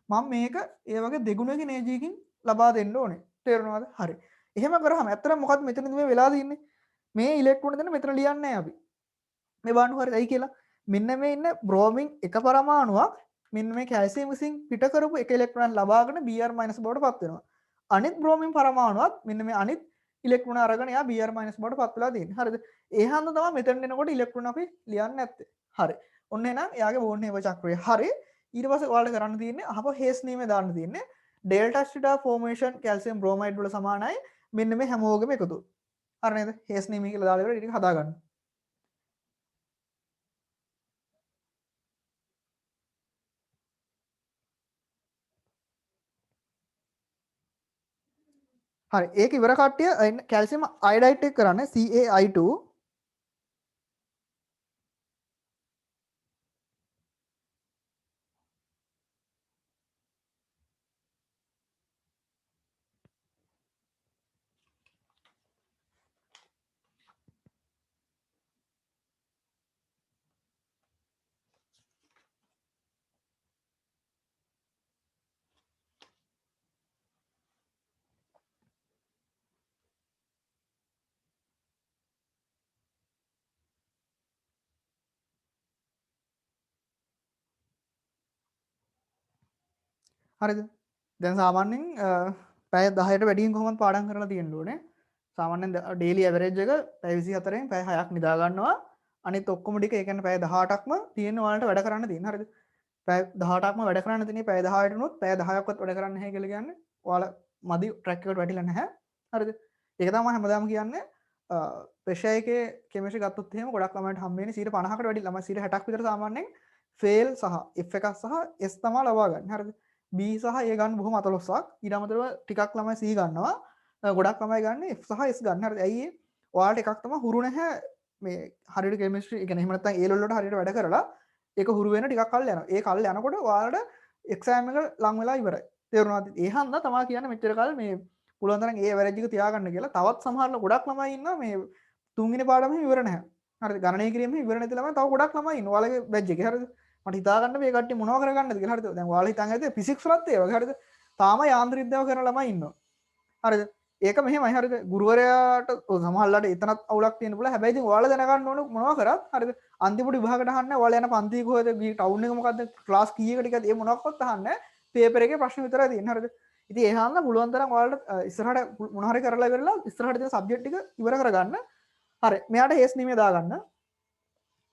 මම මේක ඒ වගේ දෙගුණකින් එනර්ජියකින් ලබා දෙන්න ඕනේ. තේරුණාද? හරි. එහෙම කරාම ඇත්තටම මොකද්ද මෙතනදී මේ වෙලා තියෙන්නේ? මේ ඉලෙක්ට්‍රෝන දෙන්න මෙතන ලියන්නේ නැහැ අපි. මේ බලන්න හරියද? ඇයි කියලා? මෙන්න මේ ඉන්න බ්‍රෝමින් එක පරමාණුවක් මෙන්න මේ කැල්සියම් විසින් පිට කරපු එක ඉලෙක්ට්‍රෝනයක් ලබාගෙන Br- බවට පත් වෙනවා. අනිත් බ්‍රෝමින් පරමාණුවක් මෙන්න මේ අනිත් ඉලෙක්ට්‍රෝන අරගෙන එයා Br- බවට පත් වෙලා තියෙන්නේ. හරිද? ඒ හන්ද තමයි මෙතන එනකොට ඉලෙක්ට්‍රෝන අපි ලියන්නේ නැත්තේ. හරි. ඔන්න එහෙනම් එයාගේ වෝන් හේව චක්‍රය. හරි. ඊට පස්සේ ඔයාලට කරන්න තියෙන්නේ අහප හේස් නියමය දාන්න තියෙන්නේ. ඩෙල්ටා ස්ටිටා ෆෝමේෂන් කැල්සියම් බ්‍රෝමයිඩ් වල සමානයි මෙන්න මේ හැමෝගෙම එකතු. හරි නේද? හේස් නියමය කියලා දාලා ඉවර ඊට හදා ගන්න. හරි ඒක ඉවර කට්ටිය කැල්සියම් අයඩයිඩ් එක කරන්න CaI2. හරිද දැන් සාමාන්‍යයෙන් පැය 10ට වැඩියෙන් කොහොමද පාඩම් කරලා තියෙන්න ඕනේ සාමාන්‍යයෙන් ඩේලි ඇවරේජ් එක පැය 24න් පැය 6ක් නිදා ගන්නවා අනිත් ඔක්කොම ටික ඒ කියන්නේ පැය 18ක්ම තියෙන ඔයාලට වැඩ කරන්න තියෙන හරිද පැය 18ක්ම වැඩ කරන්න තියෙන පැය 18ට උනොත් පැය 10ක්වත් වැඩ කරන්න නැහැ කියලා කියන්නේ ඔයාලා මදි ට්‍රැක් එකට වැටිලා නැහැ හරිද ඒක තමයි හැමදාම කියන්නේ ප්‍රෙෂර් එකේ කෙමිස්ට්‍රි ගත්තොත් එහෙම ගොඩක් ළමයින්ට හම්බ වෙන්නේ 50%කට වැඩි ළමයි 60ක් විතර සාමාන්‍යයෙන් ෆේල් සහ F එකක් සහ S තමයි ලබා ගන්න හරිද B සහ A ගන්න බොහොම අතලොස්සක් ඊට අමතරව ටිකක් ළමයි C ගන්නවා ගොඩක් ළමයි ගන්න F සහ S ගන්න හරිද ඇයි ඒ ඔයාලට එකක් තමයි හුරු නැහැ මේ හරියට කෙමිස්ට්‍රි ඒ කියන්නේ එහෙම නැත්නම් A level වලට හරියට වැඩ කරලා ඒක හුරු වෙන ටිකක් කල් යනවා ඒ කල් යනකොට ඔයාලට එක්සෑම් එක ලං වෙලා ඉවරයි තේරුණාද ඒ හන්දා තමයි කියන්නේ මෙච්චර කල් මේ පුළුවන් තරම් ඒ ඇවරේජ් එක තියාගන්න කියලා තවත් සමහරවල් ගොඩක් ළමයි ඉන්නවා මේ තුන්වෙනි පාඩම ඉවර නැහැ හරිද ගණනය කිරීම ඉවර නැති ළමයි තව ගොඩක් ළමයි ඉන්නවා ඔයාලගේ බැච් එකේ හරිද මට හිතාගන්න මේ කට්ටිය මොනව කරගන්නද කියලා හරිද දැන් ඔයාලා හිතන් ඇද්ද ෆිසික්ස් වලත් ඒ වගේ හරිද තාම යාන්ත්‍රික විද්‍යාව කරන ළමයි ඉන්නවා හරිද ඒක මෙහෙමයි හරිද ගුරුවරයාට සමහරවිට එතනත් අවුලක් තියෙන පුළුවන් හැබැයි ඉතින් ඔයාලා දැනගන්න ඕන මොනව කරත් හරිද අන්තිමට විභාගයට අහන්න ඔයාලා යන පන්ති කොහෙද ටවුන් එක මොකද්ද ක්ලාස් කීයකට ටිකද ඒ මොනවක්වත් අහන්න පේපර් එකේ ප්‍රශ්න විතරයි තියෙන්නේ හරිද ඉතින් ඒ හන්ද පුළුවන් තරම් ඔයාලට ඉස්සරහට මොන හරි කරලා ඉවරලා ඉස්සරහට තියෙන සබ්ජෙක්ට් ටික ඉවර කරගන්න හරි මෙයාට හේස් නිමේ දාගන්න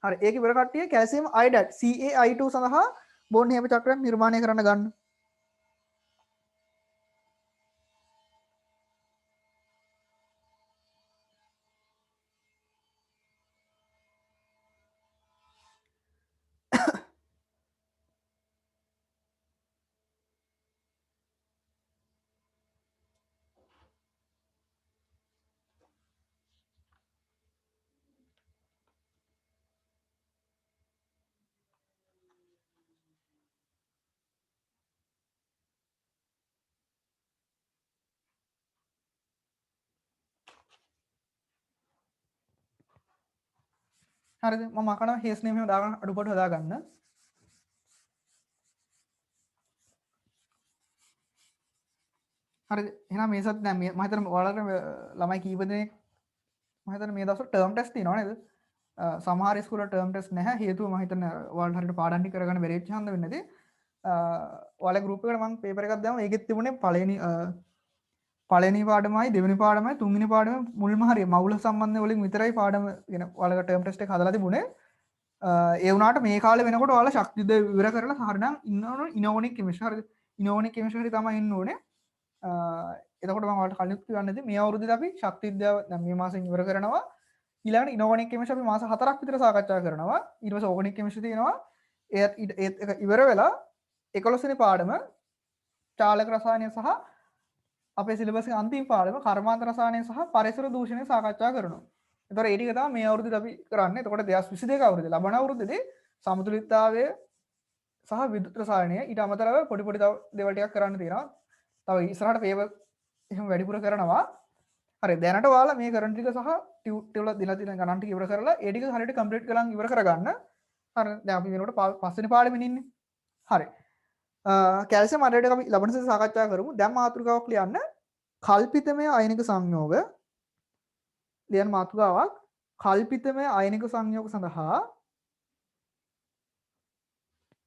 හරි ඒක ඉවර කට්ටිය කැල්සියම් අයඩයිඩ් CaI2 සඳහා බෝන් හේම චක්‍රයක් නිර්මාණය කරන්න ගන්න හරිද මම අකනවා හේස් නේම දාගන්න අඩුපාඩු හදාගන්න හරිද එහෙනම් මේ සත් දැන් මම හිතන්නේ ඔයාලට ළමයි කීප දෙනෙක් මම හිතන්නේ මේ දවස්වල ටර්ම් ටෙස්ට් තියෙනවා නේද සමහර ස්කූල් වල ටර්ම් ටෙස්ට් නැහැ හේතුව මම හිතන්නේ ඔයාලට හරියට පාඩම් ටික කරගන්න බැරි වෙච්ච හන්ද වෙන්නේ නැති ඔයාලා ගෲප් එකට මම පේපර් එකක් දැම්මා ඒකෙත් තිබුණේ පළවෙනි පාඩමයි දෙවෙනි පාඩමයි තුන්වෙනි පාඩම මුල්ම හරිය මවුල සම්බන්ධ වලින් විතරයි පාඩම කියන ඔයාලගේ ටර්ම් ටෙස්ට් එක හදලා තිබුණේ ඒ වුණාට මේ කාලේ වෙනකොට ඔයාලා ශක්තිද විවර කරලා හරිනම් ඉන්න ඕන ඉනෝනික් කෙමිස්ට්‍රි හරිද ඉනෝනික් කෙමිස්ට්‍රි තමයි ඉන්න ඕනේ එතකොට මම ඔයාලට කලින් කියන්නේදී මේ අවුරුද්දේ අපි ශක්ති විද්‍යාව දැන් මේ මාසෙන් ඉවර කරනවා ඊළඟට ඉනෝනික් කෙමිස්ට්‍රි අපි මාස 4ක් විතර සාකච්ඡා කරනවා ඊට පස්සේ ඕගනික් කෙමිස්ට්‍රි තියෙනවා ඒත් එක ඉවර වෙලා 11 වෙනි පාඩම චාලක රසායනය සහ අපේ සිලබස් එකේ අන්තිම පාඩම කර්මාන්ත රසායනය සහ පරිසර දූෂණය සාකච්ඡා කරනවා. ඒතකොට ඒ ටික තමයි මේ අවුරුද්දේ අපි කරන්නේ. එතකොට 2022 අවුරුද්දේ ලබන අවුරුද්දේදී සමතුලිතතාවය සහ විද්‍යුත් රසායනය ඊට අමතරව පොඩි පොඩි තව දේවල් ටිකක් කරන්න තියෙනවා. තව ඉස්සරහට පේපර් එහෙම වැඩිපුර කරනවා. හරි දැනට ඔයාලා මේ කරන ටික සහ ටියුට් වල දිලා තියෙන ගණන් ටික ඉවර කරලා ඒ ටික හරියට කම්ප්ලීට් කරලා ඉවර කරගන්න. හරි දැන් අපි වෙනකොට පස්වෙනි පාඩෙමින් ඉන්නේ. හරි. කැල්සියම් අයඩයිඩ් අපි ලබන සතියේ සාකච්ඡා කරමු. දැන් මාතෘකාවක් ලියන්න. කල්පිතමය අයනික සංයෝග ලියන මාතෘකාවක් කල්පිතමය අයනික සංයෝග සඳහා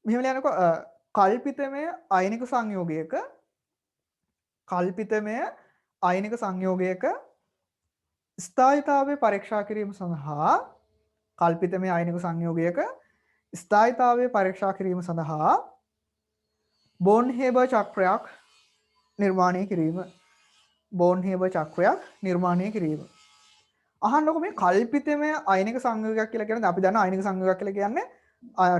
මෙහෙම ලියනකො කල්පිතමය අයනික සංයෝගයක ස්ථායීතාවය පරීක්ෂා කිරීම සඳහා කල්පිතමය අයනික සංයෝගයක ස්ථායීතාවය පරීක්ෂා කිරීම සඳහා බෝන් හේබර් චක්‍රයක් නිර්මාණය කිරීම බෝන් හේබර් චක්‍රයක් නිර්මාණය කිරීම අහන්නකො මේ කල්පිතමය අයනික සංයෝගයක් කියලා කියන්නේ අපි දන්නා අයනික සංයෝගයක් කියලා කියන්නේ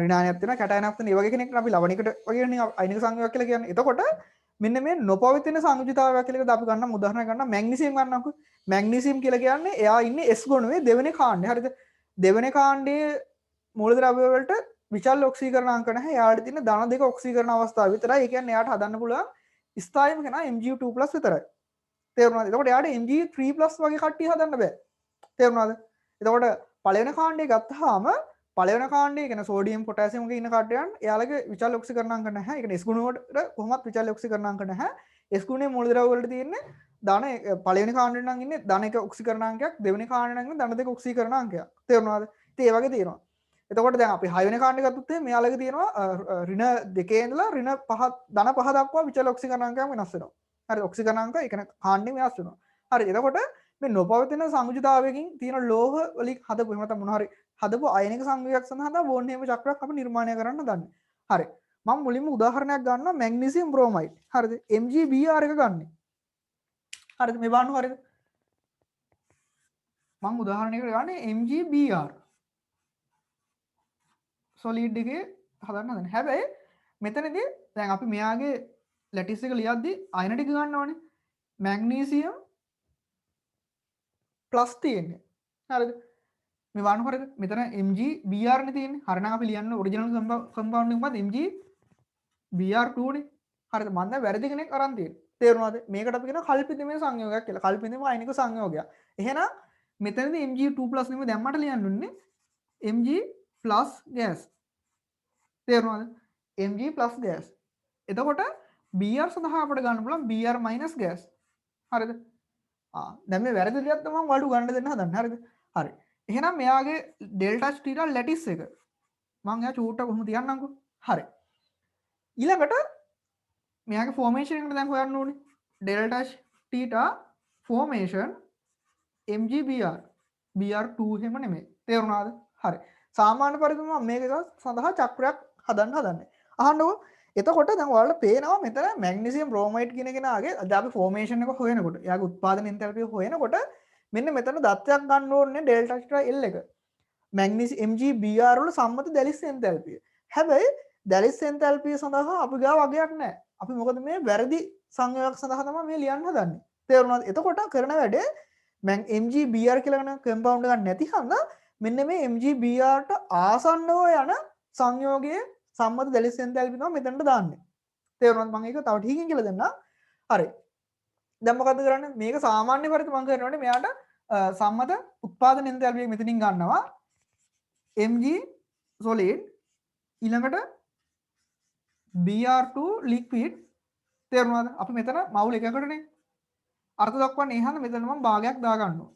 ඍණායනයක් තියෙනවා කැටයනයක් තියෙනවා ඒ වගේ කෙනෙක් අපි ලවණයකට වගේ නේ අයනික සංයෝගයක් කියලා කියන්නේ එතකොට මෙන්න මේ නොපවතින සංයුජිතාවයක් කියලා එකද අපි ගන්න උදාහරණයක් ගන්න මැග්නීසියම් ගන්නකො මැග්නීසියම් කියලා කියන්නේ එයා ඉන්නේ S ගොනුවේ දෙවෙනි කාණ්ඩේ හරිද දෙවෙනි කාණ්ඩයේ මූලද්‍රව්‍ය වලට විචල් ඔක්සීකරණ අංක නැහැ එයාට තියෙන ධන දෙක ඔක්සීකරණ අවස්ථාව විතරයි ඒ කියන්නේ එයාට හදන්න පුළුවන් ස්ථායීම කෙනා Mg2+ විතරයි තේරුණාද එතකොට එයාට Mg3+ වගේ කට්ටිය හදන්න බෑ තේරුණාද එතකොට පළවෙනි කාණ්ඩේ ගත්තාම පළවෙනි කාණ්ඩේ කියන සෝඩියම් පොටෑසියම් වගේ ඉන්න කට්ටියන් එයාලගේ විචල් ඔක්සීකරණ අංක නැහැ ඒ කියන්නේ S ගුණ වලට කොහොමත් විචල් ඔක්සීකරණ අංක නැහැ S ගුණේ මූලද්‍රව්‍ය වලට තියෙන්නේ ධන පළවෙනි කාණ්ඩේ නම් ඉන්නේ ධන එක ඔක්සීකරණ අංකයක් දෙවෙනි කාණ්ඩේ නම් ඉන්නේ ධන දෙක ඔක්සීකරණ අංකයක් තේරුණාද ඉතින් ඒ වගේ තියෙනවා එතකොට දැන් අපි 6 වෙනි කාණ්ඩේ ගත්තොත් එහෙනම් මෙයාලගේ තියෙනවා ඍණ 2 ඉඳලා ඍණ 5 ධන 5 දක්වා විචල ඔක්සීකරණ අංකයන් වෙනස් වෙනවා හරි ඔක්සීකරණ අංක ඒ කියන්නේ කාණ්ඩේ වෙනස් වෙනවා හරි එතකොට මේ නොපවතින සංයුජිතාවයකින් තියෙන ලෝහ වලින් හදපු එහෙම නැත්නම් මොනවා හරි හදපු අයනික සංයෝගයක් සඳහා වෝන් හේම චක්‍රයක් අපි නිර්මාණය කරන්න හදන්නේ. හරි. මම මුලින්ම උදාහරණයක් ගන්නවා මැග්නීසියම් බ්‍රෝමයිඩ්. හරිද? MgBr එක ගන්න. හරිද? මේ බලන්න හරිද? මම උදාහරණයකට ගන්නේ MgBr. සොලිඩ් එකේ හදන්න හදන්නේ. හැබැයි මෙතනදී දැන් අපි මෙයාගේ ලැටිස් එක ලියද්දි අයන ටික ගන්න ඕනේ. මැග්නීසියම් ප්ලස් තියෙන්නේ. හරිද? මේ වань හරිද? මෙතන MgBr නේ තියෙන්නේ. හරිනම් අපි ලියන්න ඔරිජිනල් කම්පවුන්ඩ් එක මොකද MgBr2 නේ. හරිද? මම දැන් වැරදි කෙනෙක් අරන් තියෙන්නේ. තේරුණාද? මේකට අපි කියනවා කල්පිතමය සංයෝගයක් කියලා. කල්පිතමය අයනික සංයෝගයක්. එහෙනම් මෙතනදී Mg2+ නෙමෙයි දැම්මට ලියන්න උන්නේ Mg+ gas. තේරුණාද? Mg+ gas. එතකොට Br සඳහා අපිට ගන්න පුළුවන් Br- gas. හරිද? දැන් මේ වැරදි විදිහට තමයි මම වලු ගන්න දෙන්න හදන්නේ. හරිද? හරි. එහෙනම් මෙයාගේ ඩෙල්ටා ස්ටීරා ලැටිස් එක මම එයා චූට්ට කොහොම තියන්නම්කෝ. හරි. ඊළඟට මෙයාගේ ෆෝමේෂන් එකට දැන් හොයන්න ඕනේ. ඩෙල්ටා ස්ටීටා ෆෝමේෂන් MgBr Br2 හැම නෙමෙයි. තේරුණාද? හරි. සාමාන්‍ය පරිදි මම මේක සඳහා චක්‍රයක් හදන්න හදන්නේ. අහන්නකෝ. එතකොට දැන් ඔයාලට පේනවා මෙතන මැග්නීසියම් බ්‍රෝමයිඩ් කියන කෙනාගේ අද අපි ෆෝමේෂන් එක හොයනකොට එයාගේ උත්පාදන එන්තැල්පිය හොයනකොට මෙන්න මෙතන දත්තයක් ගන්න ඕනේ ඩෙල්ටා ස්ටාර් L එක. මැග්නීසියම් MgBr වල සම්මත දැලිස් එන්තැල්පිය. හැබැයි දැලිස් එන්තැල්පිය සඳහා අපි ගාව වගයක් නැහැ. අපි මොකද මේ වැරදි සංයෝගයක් සඳහා තමයි මේ ලියන්න හදන්නේ. තේරුණාද? එතකොට කරන වැඩේ MgBr කියලා ගන්න කම්පවුන්ඩ් එකක් නැති හන්ද මෙන්න මේ MgBrට ආසන්නව යන සංයෝගයේ සම්මත දැලිස් එන්තැල්පිය තමයි මෙතනට දාන්නේ. තේරුණාද? මම ඒක තව ටිකකින් කියලා දෙන්නම්. හරි. දැන් මොකද කරන්නේ? මේක සාමාන්‍ය පරිදි මම කරනකොට මෙයාට සම්මත උත්පාදන එන්තැල්පිය මෙතනින් ගන්නවා. Mg solid ඊළඟට Br2 liquid තේරුණාද? අපි මෙතන මවුල් එකකටනේ අර්ථ දක්වන්නේ එහෙනම් මෙතන මම භාගයක් දා ගන්නවා.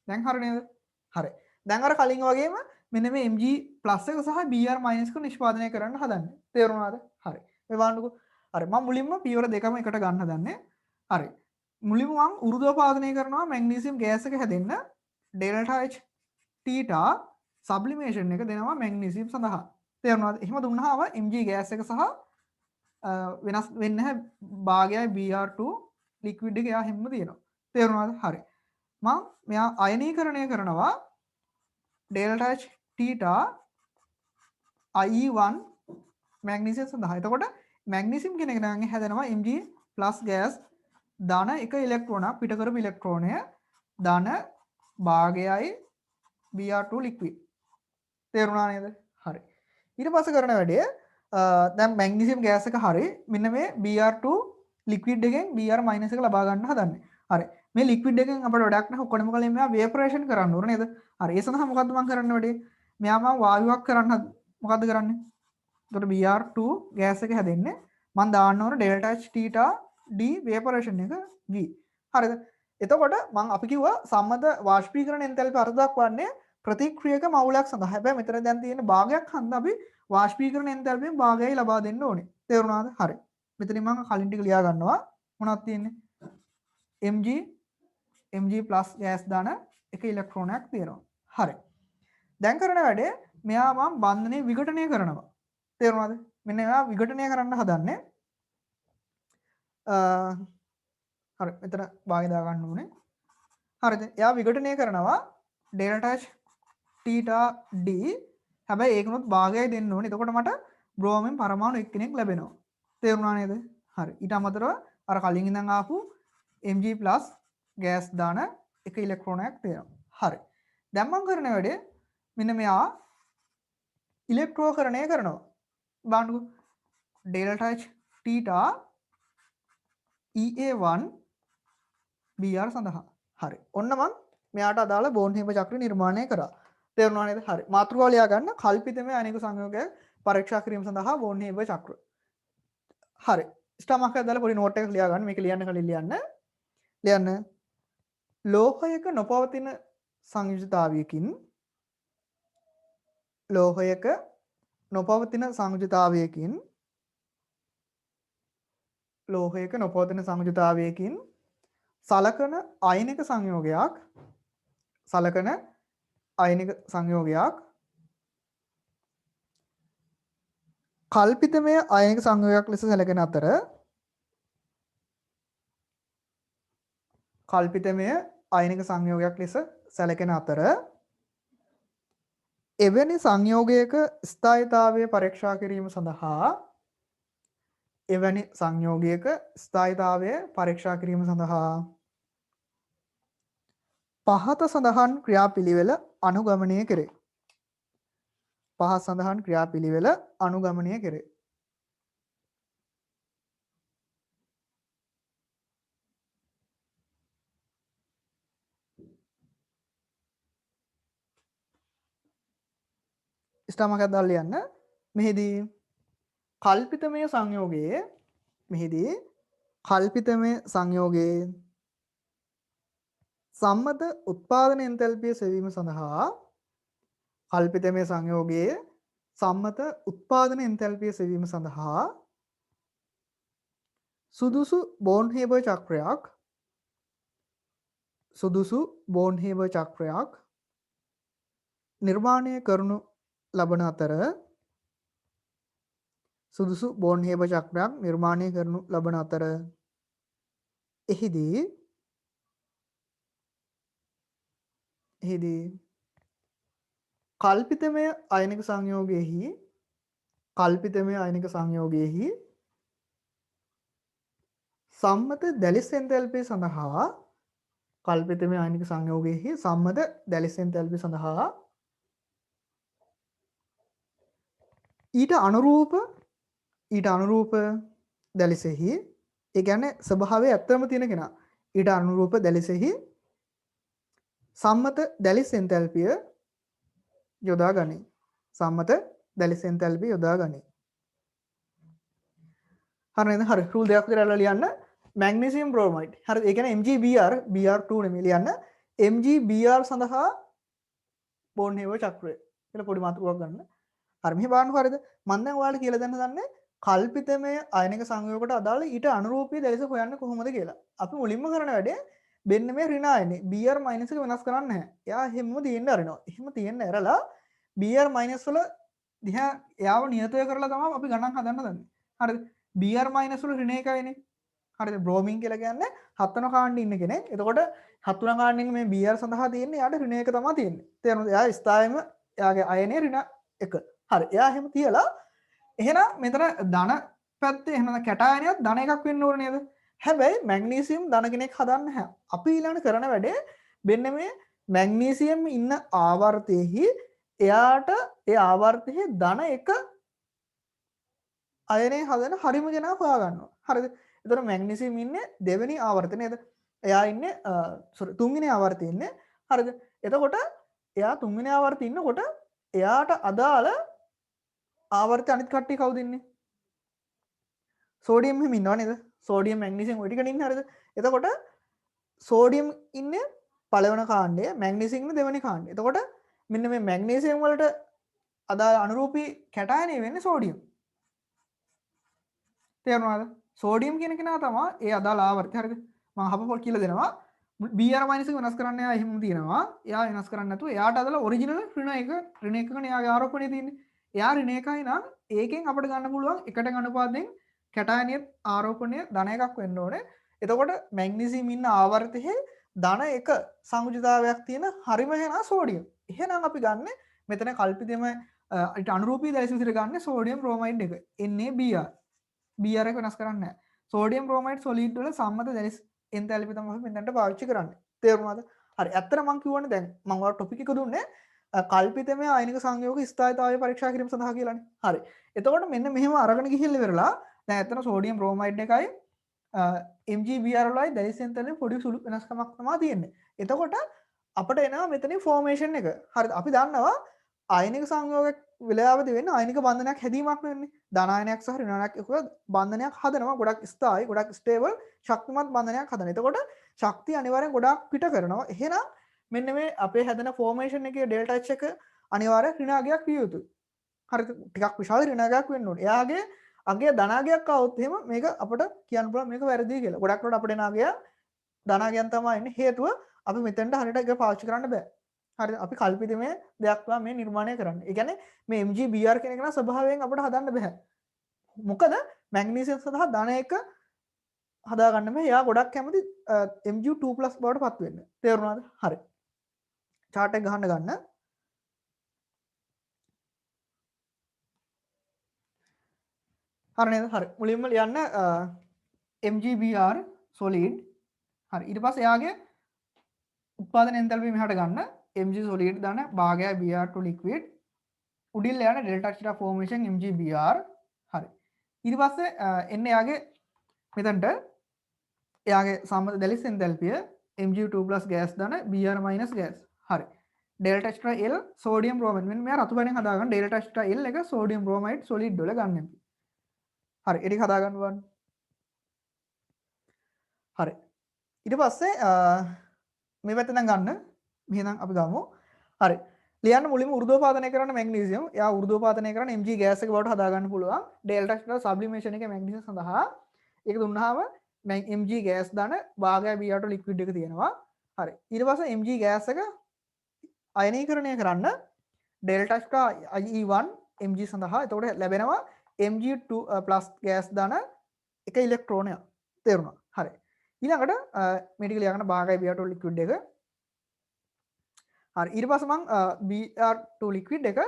දැන් හරි නේද? හරි. දැන් අර කලින් වගේම මෙන්න මේ Mg+ එක සහ Br- එක නිෂ්පාදනය කරන්න හදන්නේ. තේරුණාද? හරි. මේ බලන්නකෝ. හරි. මම මුලින්ම පියවර දෙකම එකට ගන්න හදන්නේ. හරි. මුලින්ම මම උරුදෝපාදනය කරනවා මැග්නීසියම් ගෑස් එක හැදෙන්න ඩෙල්ටා H තීටා සබ්ලිමේෂන් එක දෙනවා මැග්නීසියම් සඳහා. තේරුණාද? එහෙම දුන්නාම Mg ගෑස් එක සහ වෙනස් වෙන්නේ නැහැ භාගයයි Br2 ලික්විඩ් එක එයා හැමම තියෙනවා. තේරුණාද? හරි. මම මෙයා අයනීකරණය කරනවා delta H theta I1 magnesium සඳහා. එතකොට මැග්නීසියම් කියන එක නම් හැදෙනවා Mg+ ගෑස් ධන එක ඉලෙක්ට්‍රෝනක් පිට කරපු ඉලෙක්ට්‍රෝනය ධන භාගයයි Br2 ලික්විඩ්. තේරුණා නේද? හරි. ඊට පස්සේ කරන වැඩේ දැන් මැග්නීසියම් ගෑස් එක හරි මෙන්න මේ Br2 ලික්විඩ් එකෙන් Br- එක ලබා ගන්න හදන්නේ. හරි. මේ ලික්විඩ් එකෙන් අපිට වැඩක් නැහැ. ඔක්කොම කලින් මෙයා වේපරේෂන් කරන්න ඕනේ නේද? හරි. ඒ සඳහා මොකද්ද මම කරන්න වැඩේ? මෙයා මම වායුවක් කරන්න මොකද්ද කරන්නේ? එතකොට Br2 ගෑස් එක හැදෙන්නේ මම දාන්න ඕන ඩෙල්ටා H තීටා D වේපරේෂන් එක V. හරිද? එතකොට මම අපි කිව්වා සම්මත වාෂ්පීකරණ එන්තැල්පි අර්ථ දක්වන්නේ ප්‍රතික්‍රියක මවුලක් සඳහා. හැබැයි මෙතන දැන් තියෙන භාගයක් හන්ද අපි වාෂ්පීකරණ එන්තැල්පියෙන් භාගයයි ලබා දෙන්න ඕනේ. තේරුණාද? හරි. මෙතනින් මම කලින් ටික ලියා ගන්නවා. මොනවද තියෙන්නේ? Mg+ ගෑස් දාන එක ඉලෙක්ට්‍රෝනයක් තියෙනවා. හරි. දැන් කරන වැඩේ මෙයා මම බන්ධනය විඝටනය කරනවා. තේරුණාද? මෙන්න එයා විඝටනය කරන්න හදන්නේ. හරි. මෙතන භාගය දා ගන්න ඕනේ. හරිද? එයා විඝටනය කරනවා ඩෙල්ටා H තීටා D. හැබැයි ඒකනොත් භාගයයි දෙන්න ඕනේ. එතකොට මට බ්‍රෝමින් පරමාණු එක්කෙනෙක් ලැබෙනවා. තේරුණා නේද? හරි. ඊට අමතරව අර කලින් ඉඳන් ආපු Mg+ ගෑස් දාන එක ඉලෙක්ට්‍රෝනයක් තියෙනවා. හරි. දැන් මම කරන වැඩේ මෙන්න මෙයා ඉලෙක්ට්‍රෝකරණය කරනවා. බලන්නකෝ. ඩෙල්ටා H θ EA1 Br සඳහා. හරි. ඔන්න මම මෙයාට අදාළ බෝන් හේබ චක්‍ර නිර්මාණය කරා. තේරුණා නේද? හරි. මාතෘකාව ලියා ගන්න කල්පිතමය අනික සංයෝගය පරීක්ෂා කිරීම සඳහා බෝන් හේබ චක්‍ර. හරි. ස්ටාමක් එකක් දාලා පොඩි නෝට් එකක් ලියා ගන්න. මේක ලියන්න කලින් ලියන්න. ලෝහයක නොපවතින සංයුජිතාවයකින් ලෝහයක නොපවතින සංයුජිතාවයකින් ලෝහයක නොපවතින සංයුජිතාවයකින් සලකන අයනික සංයෝගයක් කල්පිතමය අයනික සංයෝගයක් ලෙස සැලකෙන අතර එවැනි සංයෝගයක ස්ථායීතාවය පරීක්ෂා කිරීම සඳහා පහත සඳහන් ක්‍රියාපිළිවෙල අනුගමනය කෙරේ. ස්ටාමක් එකක් දාලා ලියන්න. මෙහිදී කල්පිතමය සංයෝගයේ සම්මත උත්පාදන එන්තැල්පිය සෙවීම සඳහා සුදුසු බෝන් හේබර් චක්‍රයක් නිර්මාණය කරනු ලබන අතර එහිදී කල්පිතමය අයනික සංයෝගයෙහි සම්මත දැලිස් එන්තැල්පිය සඳහා ඊට අනුරූප දැලිසෙහි ඒ කියන්නේ ස්වභාවය ඇත්තම තියෙන කෙනා ඊට අනුරූප දැලිසෙහි සම්මත දැලිස් එන්තැල්පිය යොදා ගනී. හරි නේද? හරි. රූල් දෙකක් විතර ලියන්න. Magnesium bromide. හරි. ඒ කියන්නේ Mg Br2 නෙමෙයි ලියන්න. Mg සඳහා බෝන් හේබර් චක්‍රය කියලා පොඩි මාතෘකාවක් ගන්න. හරි. මෙහි බලන්න හරියද? මම දැන් ඔයාලට කියලා දෙන්න දන්නේ කල්පිතමය අයනික සංයෝගයකට අදාළ ඊට අනුරූපී දැලිස හොයන්න කොහොමද කියලා. අපි මුලින්ම කරන වැඩේ මෙන්න මේ ඍණ ආයනේ Br- එක වෙනස් කරන්නේ නැහැ. එයා හැමම තියෙන්න අරිනවා. එහෙම තියෙන්න ඇරලා Br- වල දිහා එයාව නියතය කරලා තමයි අපි ගණන් හදන්න දන්නේ. හරිද? Br- වල ඍණ එකයිනේ. හරිද? බ්‍රෝමින් කියලා කියන්නේ 7 වෙනි කාණ්ඩේ ඉන්න කෙනෙක්. එතකොට 7 වෙනි කාණ්ඩේ ඉන්න මේ Br සඳහා තියෙන්නේ එයාට ඍණ එක තමයි තියෙන්නේ. තේරුණාද? එයා ස්ථායම එයාගේ අයනේ ඍණ එක. හරි. එයා එහෙම තියලා එහෙනම් මෙතන ධන පැත්තේ එහෙනම් කැටායනියත් ධන එකක් වෙන්න ඕනේ නේද? හැබැයි මැග්නීසියම් ධන කෙනෙක් හදන්න නැහැ. අපි ඊළඟට කරන වැඩේ මෙන්න මේ මැග්නීසියම් ඉන්න ආවර්තයේහි එයාට ඒ ආවර්තයේ ධන එක අයනේ හදන හරිම කෙනා හොයාගන්නවා. හරිද? එතකොට මැග්නීසියම් ඉන්නේ දෙවෙනි ආවර්තය නේද? එයා ඉන්නේ තුන්වෙනි ආවර්තයේ ඉන්නේ. හරිද? එතකොට එයා තුන්වෙනි ආවර්තයේ ඉන්නකොට එයාට අදාළ ආවර්තය අනිත් කට්ටිය කවුද ඉන්නේ? සෝඩියම් එහෙම ඉන්නව නේද? සෝඩියම් මැග්නීසියම් ඔය ටික ඉන්නේ. හරිද? එතකොට සෝඩියම් ඉන්නේ පළවෙනි කාණ්ඩය, මැග්නීසියම් ඉන්නේ දෙවෙනි කාණ්ඩය. එතකොට මෙන්න මේ මැග්නීසියම් වලට අදාළ අනුරූපී කැටායනය වෙන්නේ සෝඩියම්. තේරුණාද? සෝඩියම් කියන කෙනා තමයි ඒ අදාළ ආවර්තය. හරිද? මම හපපොල් කියලා දෙනවා. Br- එක වෙනස් කරන්න එයා එහෙම තියෙනවා. එයා වෙනස් කරන්නේ නැතුව එයාට අදාළ ඔරිජිනල් ඍණ එකකනේ එයාගේ ආරෝපණය තියෙන්නේ. එයා ඍණ එකයි නම් ඒකෙන් අපිට ගන්න පුළුවන් එකට අනුපාතයෙන් කැටායනිය ආරෝපණය ධන එකක් වෙන්න ඕනේ. එතකොට මැග්නීසියම් ඉන්න ආවර්තයේ ධන එක සංයුජිතාවයක් තියෙන හරිම එනවා සෝඩියම්. එහෙනම් අපි ගන්න මෙතන කල්පිතම ඊට අනුරූපී දැලිස විදිහට ගන්න සෝඩියම් බ්‍රෝමයිඩ් එක. Na Br. Br එක වෙනස් කරන්නේ නැහැ. සෝඩියම් බ්‍රෝමයිඩ් සොලිඩ් වල සම්මත දැලිස් එන්තැල්පි තමයි අපි මෙතනට පාවිච්චි කරන්නේ. තේරුණාද? හරි. ඇත්තට මම කියවනේ දැන් මම ඔයාලට ටොපික් එක දුන්නේ කල්පිතමය ආයනික සංයෝග ස්ථායීතාවය පරීක්ෂා කිරීම සඳහා කියලානේ. හරි. එතකොට මෙන්න මෙහෙම අරගෙන ගිහිල්ලා ඉවරලා දැන් ඇත්තට සෝඩියම් බ්‍රෝමයිඩ් එකයි MgBr වලයි දැලිස් එන්තැල්පි පොඩි සුළු වෙනස්කමක් තමයි තියෙන්නේ. එතකොට අපිට එනවා මෙතනින් ෆෝමේෂන් එක. හරිද? අපි දන්නවා ආයනික සංයෝගයක් වෙලාවදී වෙන්නේ ආයනික බන්ධනයක් හැදීමක් වෙන්නේ. ධන ආයනයක් සහ ඍණ ආයනයක් එක්ක බන්ධනයක් හදනවා. ගොඩක් ස්ථායි, ගොඩක් ස්ටේබල්, ශක්තිමත් බන්ධනයක් හදනවා. එතකොට ශක්තිය අනිවාර්යෙන් ගොඩක් පිට කරනවා. එහෙනම් මෙන්න මේ අපේ හැදෙන ෆෝමේෂන් එකේ ඩෙල්ටා H එක අනිවාර්යෙන් ඍණාගයක් විය යුතුයි. හරිද? ටිකක් විශාල ඍණාගයක් වෙන්න ඕනේ. එයාගේ අගය ධනාගයක් આવොත් එහෙම මේක අපිට කියන්න පුළුවන් මේක වැරදි කියලා. ගොඩක් වෙලාවට අපිට එන අගය ධනාගයන් තමයි එන්නේ. හේතුව අපි මෙතෙන්ට හරියට ඒක පාවිච්චි කරන්න බෑ. හරිද? අපි කල්පිතමය දෙයක් තමයි මේ නිර්මාණය කරන්නේ. ඒ කියන්නේ මේ MgBr කියන එක නම් ස්වභාවයෙන් අපිට හදන්න බෑ. මොකද මැග්නීසියම් සඳහා ධන එක හදා ගන්න බෑ. එයා ගොඩක් කැමති Mg2+ බවට පත් වෙන්න. තේරුණාද? හරි. chart එක ගන්න. හරි නේද? හරි. මුලින්ම ලියන්න MgBr solid. හරි. ඊට පස්සේ එයාගේ උත්පාදන එන්තැල්පි මෙහාට ගන්න. Mg solid දාන භාගය Br2 liquid උඩින් යන ඩෙල්ටා H ෆෝමේෂන් MgBr. හරි. ඊට පස්සේ එන්න එයාගේ මෙතනට එයාගේ සම්මත දැලිස් එන්තැල්පිය Mg2+ ගෑස් දාන Br- ගෑස්. හරි. Delta H L sodium bromide මෙන්න මෙයා රතු පැනෙන් හදාගන්න ඩෙල්ටා H L එක සෝඩියම් බ්‍රෝමයිඩ් සොලිඩ් වල ගන්න. හරි. ඒක හදා ගන්න ඕන. හරි. ඊට පස්සේ මේ පැත්ත දැන් ගන්න. මෙහෙනම් අපි ගමු. හරි. ලියන්න මුලින්ම උර්ධෝපාදනය කරන මැග්නීසියම්. එයා උර්ධෝපාදනය කරන Mg ගෑස් එක බවට හදා ගන්න පුළුවන්. ඩෙල්ටා H සබ්ලිමේෂන් එකේ මැග්නීසියම් සඳහා ඒක දුන්නාම Mg ගෑස් දාන භාගය Br2 ලික්විඩ් එක තියෙනවා. හරි. ඊට පස්සේ Mg ගෑස් එක අයනීකරණය කරන්න ඩෙල්ටා IE1 Mg සඳහා එතකොට ලැබෙනවා Mg2+ ගෑස් දාන එක ඉලෙක්ට්‍රෝනයක්. තේරුණා? හරි. ඊළඟට මේ ටික ලියා ගන්න භාගය Br2 ලික්විඩ් එක. හරි. ඊට පස්සේ මම Br2 ලික්විඩ් එක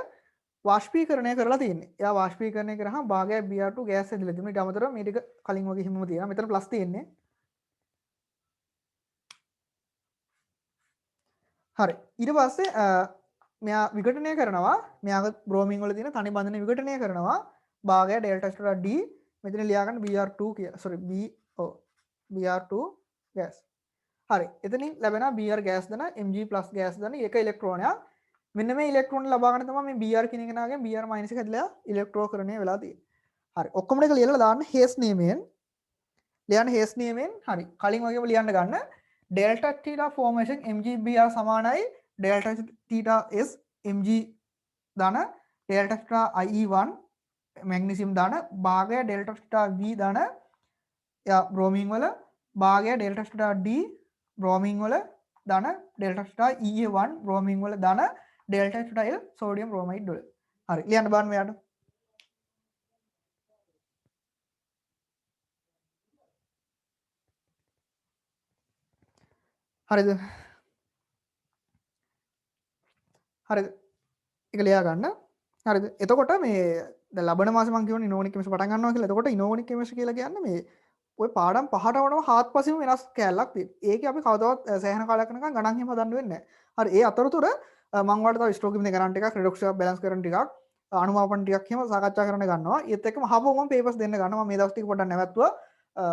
වාෂ්පීකරණය කරලා තියෙන්නේ. එයා වාෂ්පීකරණය කරාම භාගය Br2 ගෑස් ඇදලා තියෙනවා. ඊට අමතරව මේ ටික කලින් වගේ හිමම තියෙනවා. මෙතන ප්ලස් තියෙන්නේ. හරි. ඊට පස්සේ මෙයා විඝටනය කරනවා. මෙයාගේ බ්‍රෝමින් වල තියෙන තනි බන්ධන විඝටනය කරනවා. භාගය ඩෙල්ටා H D මෙතන ලියා ගන්න Br2 කියලා. sorry Br2 gas. හරි. එතනින් ලැබෙනවා Br ගෑස් දන Mg+ ගෑස් දන එක ඉලෙක්ට්‍රෝනයක්. මෙන්න මේ ඉලෙක්ට්‍රෝන ලබා ගන්න තමයි මේ Br කියන කෙනාගෙන් Br- එක හැදලා ඉලෙක්ට්‍රෝකරණය වෙලා තියෙන්නේ. හරි. ඔක්කොම ටික ලියලා දාන්න හේස් නියමයෙන්. ලියන්න හේස් නියමයෙන්. හරි. කලින් වගේම ලියන්න ගන්න. ඩෙල්ටා θ ෆෝමේෂන් MgBr සමානයි ඩෙල්ටා θ S Mg දාන ඩෙල්ටා IE1 මැග්නීසියම් දාන භාගය ඩෙල්ටා V දාන බ්‍රෝමින් වල භාගය ඩෙල්ටා D බ්‍රෝමින් වල දාන ඩෙල්ටා E1 බ්‍රෝමින් වල දාන ඩෙල්ටා L සෝඩියම් බ්‍රෝමයිඩ් වල. හරි. ලියන්න බලන්න මෙයාට. හරිද? හරිද? ඒක ලියා ගන්න. හරිද? එතකොට මේ දැන් ලබන මාසේ මම කියවනේ ඉනෝනික් කෙමිස්ට්‍රි පටන් ගන්නවා කියලා. එතකොට ඉනෝනික් කෙමිස්ට්‍රි කියලා කියන්නේ මේ ඔය පාඩම් පහට වඩා හාත්පසින්ම වෙනස් කැලලක් තියෙනවා. ඒකේ අපි කවදාවත් සෑහෙන කාලයක් යනකම් ගණන් හිම හදන්න වෙන්නේ නැහැ. හරි. ඒ අතරතුර මම ඔයාලට තව ස්ට්‍රෝක් ඉන්නේ ගණන් ටිකක්, රිඩොක්ස් එකක්, බැලන්ස් කරන ටිකක්, අනුමාපන ටිකක් එහෙම සාකච්ඡා කරන්න ගන්නවා. ඒත් එක්කම හබෝ මම පේපර්ස් දෙන්න ගන්නවා. මම මේ දවස් ටික පොඩ්ඩක් නැවැත්තුවා.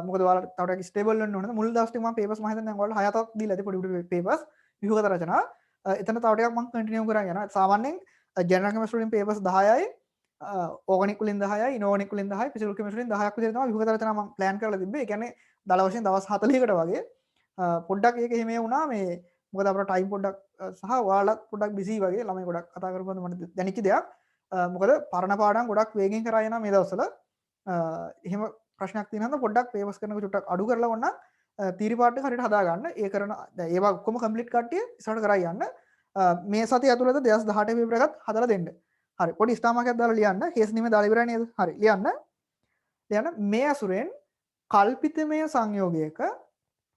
මොකද ඔයාලට තව ටිකක් ස්ටේබල් වෙන්න ඕනේ. මුල් දවස් ටික මම පේපර්ස් මම හිතන්නේ ඔයාලට 6-7ක් දීලා ඇති පොඩි පොඩි පේපර්ස් විහුගත රචනා. එතන තව ටිකක් මම කන්ටිනියු කරගෙන යනවා. සාමාන්‍යයෙන් ජෙනරල් කෙමිස්ට්‍රි වලින් පේපර්ස් 10යි ඕගනික් වලින් 10යි ඉනෝනික් වලින් 10යි ෆිසිකල් කෙමිස්ට්‍රි වලින් 10ක් විතර තමයි විහුගත රචනා මම ප්ලෑන් කරලා තිබ්බේ. ඒ කියන්නේ දල වශයෙන් දවස් 40කට වගේ පොඩ්ඩක් ඒක එහෙම වුණා මේ මොකද අපේ ටයිම් පොඩ්ඩක් සහ ඔයාලත් පොඩ්ඩක් බිසි වගේ ළමයි ගොඩක් කතා කරපුවම මට දැනෙච්ච දෙයක්. මොකද පරණ පාඩම් ගොඩක් වේගෙන් කරා යනවා මේ දවස්වල. එහෙම ප්‍රශ්නයක් තියෙනවා නම් පොඩ්ඩක් පේපර්ස් කරනකොට චුට්ටක් අඩු කරලා වුණා තීරි පාඩ එක හරියට හදා ගන්න. ඒ කරන ඒවා ඔක්කොම කම්ප්ලීට් කට්ටිය ඉස්සරහට කරා යන්න. මේ සතිය ඇතුළත 2018 පේපර් එකත් හදලා දෙන්න. හරි. පොඩි ස්ටාමාකයක් දාලා ලියන්න. කේස් නිමේ දාලා ඉවරයි නේද? හරි. ලියන්න මේ අසුරෙන් කල්පිතමය සංයෝගයක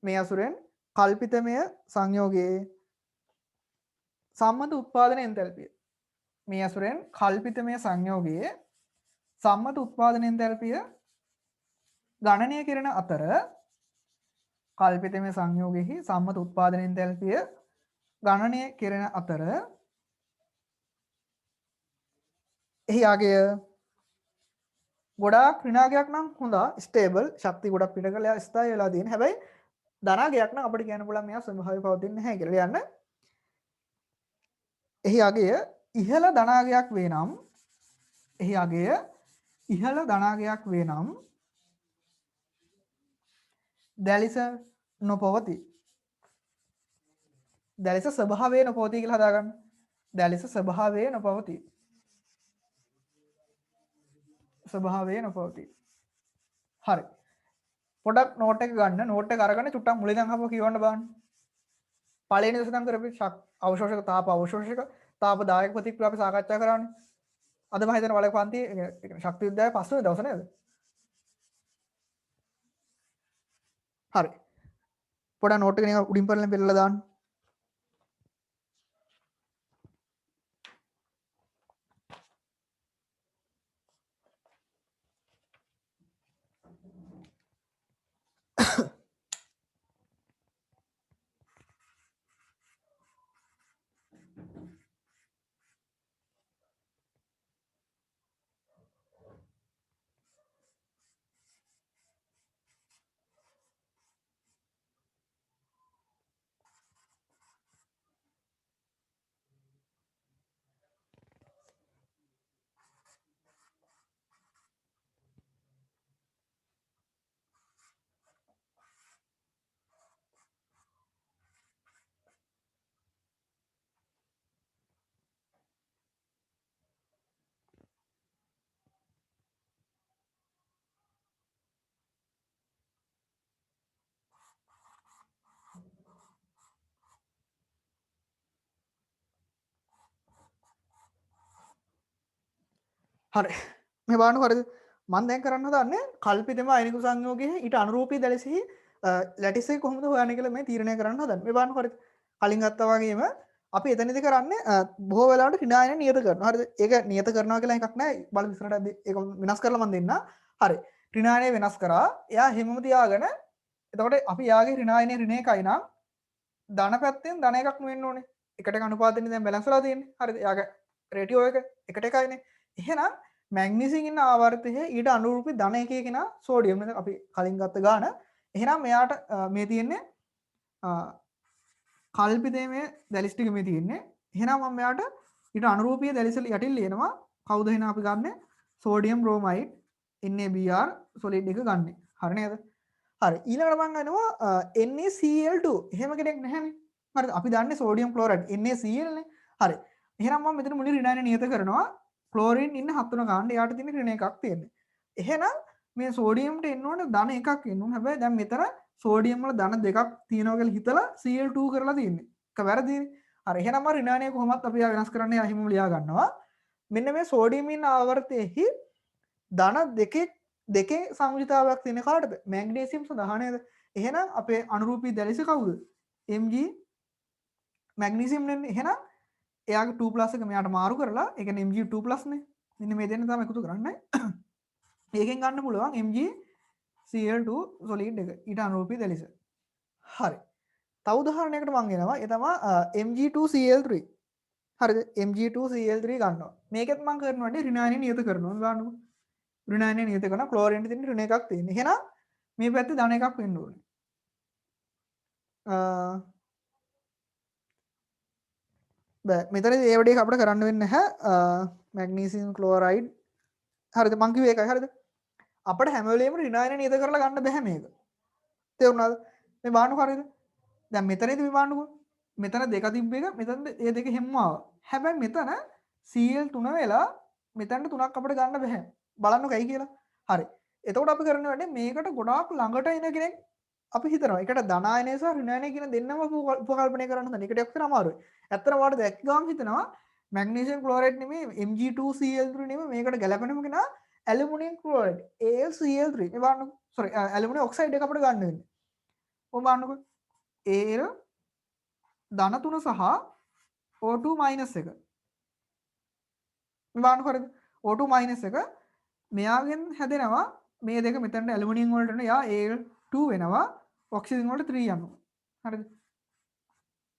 මේ අසුරෙන් කල්පිතමය සංයෝගයේ සම්මත උත්පාදන එන්තැල්පිය මේ අසුරෙන් කල්පිතමය සංයෝගයේ සම්මත උත්පාදන එන්තැල්පිය ගණනය කරන අතර කල්පිතමය සංයෝගයෙහි සම්මත උත්පාදන එන්තැල්පිය ගණනය කරන අතර එහි අගය ගොඩාක් ඍණාගයක් නම් හොඳා ස්ටේබල් ශක්තිය ගොඩක් පිට කරලා ස්ථායී වෙලා තියෙන. හැබැයි ධනාගයක් නම් අපිට කියන්න පුළුවන් මෙයා ස්වභාවයෙන් පවතින්නේ නැහැ කියලා. යන්න එහි අගය ඉහළ ධනාගයක් වේ නම් එහි අගය ඉහළ ධනාගයක් වේ නම් දැලිස නොපවතී. දැලිස ස්වභාවයේ නොපවතී කියලා හදාගන්න. දැලිස ස්වභාවයේ නොපවතී. ස්වභාවයේ නොපවතී. හරි. පොඩක් නෝට් එක ගන්න. නෝට් එක අරගෙන චුට්ටක් මුලින් ඉඳන් අපව කියවන්න බලන්න. පළවෙනි දවසේ ඉඳන් කරපු අවශෝෂක තාප අවශෝෂක තාප දායක ප්‍රතික්‍රියා අපි සාකච්ඡා කරානේ. අද මම හිතන වලක පන්ති ශක්ති විද්‍යාවේ පස්වෙනි දවසේ නේද? හරි. පොඩක් නෝට් එක නිකන් උඩින් පල්ලෙන් පෙන්නලා දාන්න. හරි. මේ බලන්න හරිද? මම දැන් කරන්න හදන්නේ කල්පිතම අයනික සංයෝගයේ ඊට අනුරූපී දැලෙසෙහි ලැටිස් එක කොහොමද හොයන්නේ කියලා මේ තීරණය කරන්න හදන්නේ. මේ බලන්න හරිද? කලින් ගත්තා වගේම අපි එතනදි කරන්නේ බොහෝ වෙලාවට ඍණායන නියත කරනවා. හරිද? ඒක නියත කරනවා කියලා එකක් නැහැ. බලමු ඉස්සරහට ඒක වෙනස් කරලා මම දෙන්නම්. හරි. ඍණායනය වෙනස් කරා. එයා හැමම තියාගෙන එතකොට අපි යාගේ ඍණායනය ඍණ එකයි නම් ධන පැත්තෙන් ධන එකක් වෙන්න ඕනේ. එකට එක අනුපාතෙන්නේ දැන් බැලන්ස් වෙලා තියෙන්නේ. හරිද? යාගේ රේටියෝ එක එකට එකයිනේ. එහෙනම් මැග්නීසියම් ඉන්න ආවර්තයේ ඊට අනුරූපී ධන එකේ කෙනා සෝඩියම් නේද අපි කලින් ගත්ත ගාන. එහෙනම් මෙයාට මේ තියෙන්නේ කල්පිතේ මේ දැලිස් ටික මේ තියෙන්නේ. එහෙනම් මම මෙයාට ඊට අනුරූපී දැලිස් යටින් ලියනවා. කවුද එහෙනම් අපි ගන්නෙ? සෝඩියම් බ්‍රෝමයිඩ් NaBr සොලිඩ් එක ගන්නෙ. හරි නේද? හරි. ඊළඟට මම ගන්නවා NaCl2. එහෙම කෙනෙක් නැහැනේ. හරිද? අපි දන්නේ සෝඩියම් ක්ලෝරයිඩ් NaCl නේ. හරි. එහෙනම් මම මෙතන මුලින් ඍණායන නියත කරනවා. ක්ලෝරින් ඉන්න 7 තුන ගන්න යාට තියෙන ඍණ එකක් තියෙන්නේ. එහෙනම් මේ සෝඩියම්ට එන්න ඕනේ ධන එකක් එන්න ඕනේ. හැබැයි දැන් මෙතන සෝඩියම් වල ධන දෙකක් තියෙනවා කියලා හිතලා Cl2 කරලා තියෙන්නේ. ඒක වැරදිනේ. හරි. එහෙනම් ඍණායනය කොහොමත් අපි වෙනස් කරන්න යහිම ලියා ගන්නවා. මෙන්න මේ සෝඩියම් ඉන්න ආවර්තයේහි ධන දෙකේ සංයුතිතාවයක් තියෙන කාටද? මැග්නීසියම් සඳහා නේද? එහෙනම් අපේ අනුරූපී දැලිස කවුද? Mg මැග්නීසියම් නේ. එහෙනම් එයාගේ 2+ එක මෙයාට මාරු කරලා ඒ කියන්නේ Mg2+ නේ. මෙන්න මේ දෙන්න තමයි එකතු කරන්නේ. ඒකෙන් ගන්න පුළුවන් MgCl2 සොලිඩ් එක. ඊට අනුරූපී දැලිස. හරි. තව උදාහරණයකට මම එනවා. ඒ තමයි Mg2Cl3. හරිද? Mg2Cl3 ගන්නවා. මේකෙත් මම කරනවානේ ඍණායනය නියත කරනවා. බලන්නකො. ඍණායනය නියත කරනවා. ක්ලෝරින් තියෙන ඍණ එකක් තියෙනවා. එහෙනම් මේ පැත්තේ ධන එකක් වෙන්න ඕනේ. බෑ මෙතන ඒ වැඩේ අපිට කරන්න වෙන්නේ නැහැ. මැග්නීසියම් ක්ලෝරයිඩ් හරිද? මං කිව්වේ ඒකයි හරිද? අපිට හැම වෙලෙම ඍණායන නියත කරලා ගන්න බෑ මේක. තේරුණාද? මේ බලන්නකො හරිද? දැන් මෙතනදී මේ බලන්නකො. මෙතන දෙක තිබ්බ එක මෙතන ඒ දෙක හැමම ආවා. හැබැයි මෙතන Cl3 වෙලා මෙතනට 3ක් අපිට ගන්න බෑ. බලන්නකො ඇයි කියලා. හරි. එතකොට අපි කරන්න වැඩේ මේකට ගොඩාක් ළඟට එන කෙනෙක් අපි හිතනවා. ඒකට ධනායනය සහ ඍණායනය කියන දෙන්නම උපකල්පනය කරන්න හදන. ඒකට එක්කම අමාරුයි. ඇත්තටම වාට දැක්ක ගාම හිතනවා මැග්නීසියම් ක්ලෝරයිඩ් නෙමෙයි Mg2Cl3 නෙමෙයි මේකට ගැලපෙනම කෙනා ඇලුමිනියම් ක්ලෝරයිඩ් AlCl3 මේ බලන්නකො. සෝරි ඇලුමිනියම් ඔක්සයිඩ් එක අපිට ගන්න වෙන්නේ. ඔය බලන්නකො. Al ධන 3 සහ O2 මයිනස් 1. මේ බලන්නකො හරිද? O2 මයිනස් 1 මෙයාගෙන් හැදෙනවා මේ දෙක මෙතනට ඇලුමිනියම් වලට යන යා Al2 වෙනවා ඔක්සිජන් වලට 3 යනවා. හරිද?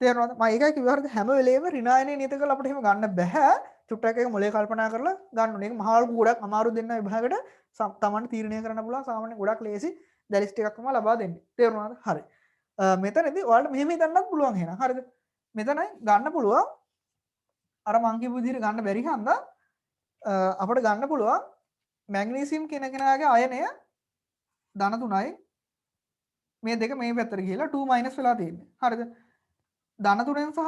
තේරෙනවද? මම ඒකයි කිව්වා හරිද හැම වෙලේම ඍණායනයේ නියත කරලා අපිට එහෙම ගන්න බෑ. චුට්ටක් එක මොලේ කල්පනා කරලා ගන්න ඕනේ. ඒක මහා ගොඩක් අමාරු දෙන්න විභාගයට තමන් තීරණය කරන්න පුළුවන් සාමාන්‍ය ගොඩක් ලේසි දැලිස් ටිකක් තමයි ලබා දෙන්නේ. තේරුණාද? හරි. මෙතනදී ඔයාලට මෙහෙම හිතන්නත් පුළුවන් එහෙනම්. හරිද? මෙතනයි ගන්න පුළුවන් අර මං කියපු විදිහට ගන්න බැරි හන්දා අපිට ගන්න පුළුවන් මැග්නීසියම් කියන කෙනාගේ අයනය ධන 3යි මේ දෙක මේ පැත්තට ගිහිලා 2- වෙලා තියෙන්නේ. හරිද? ධන 3ෙන් සහ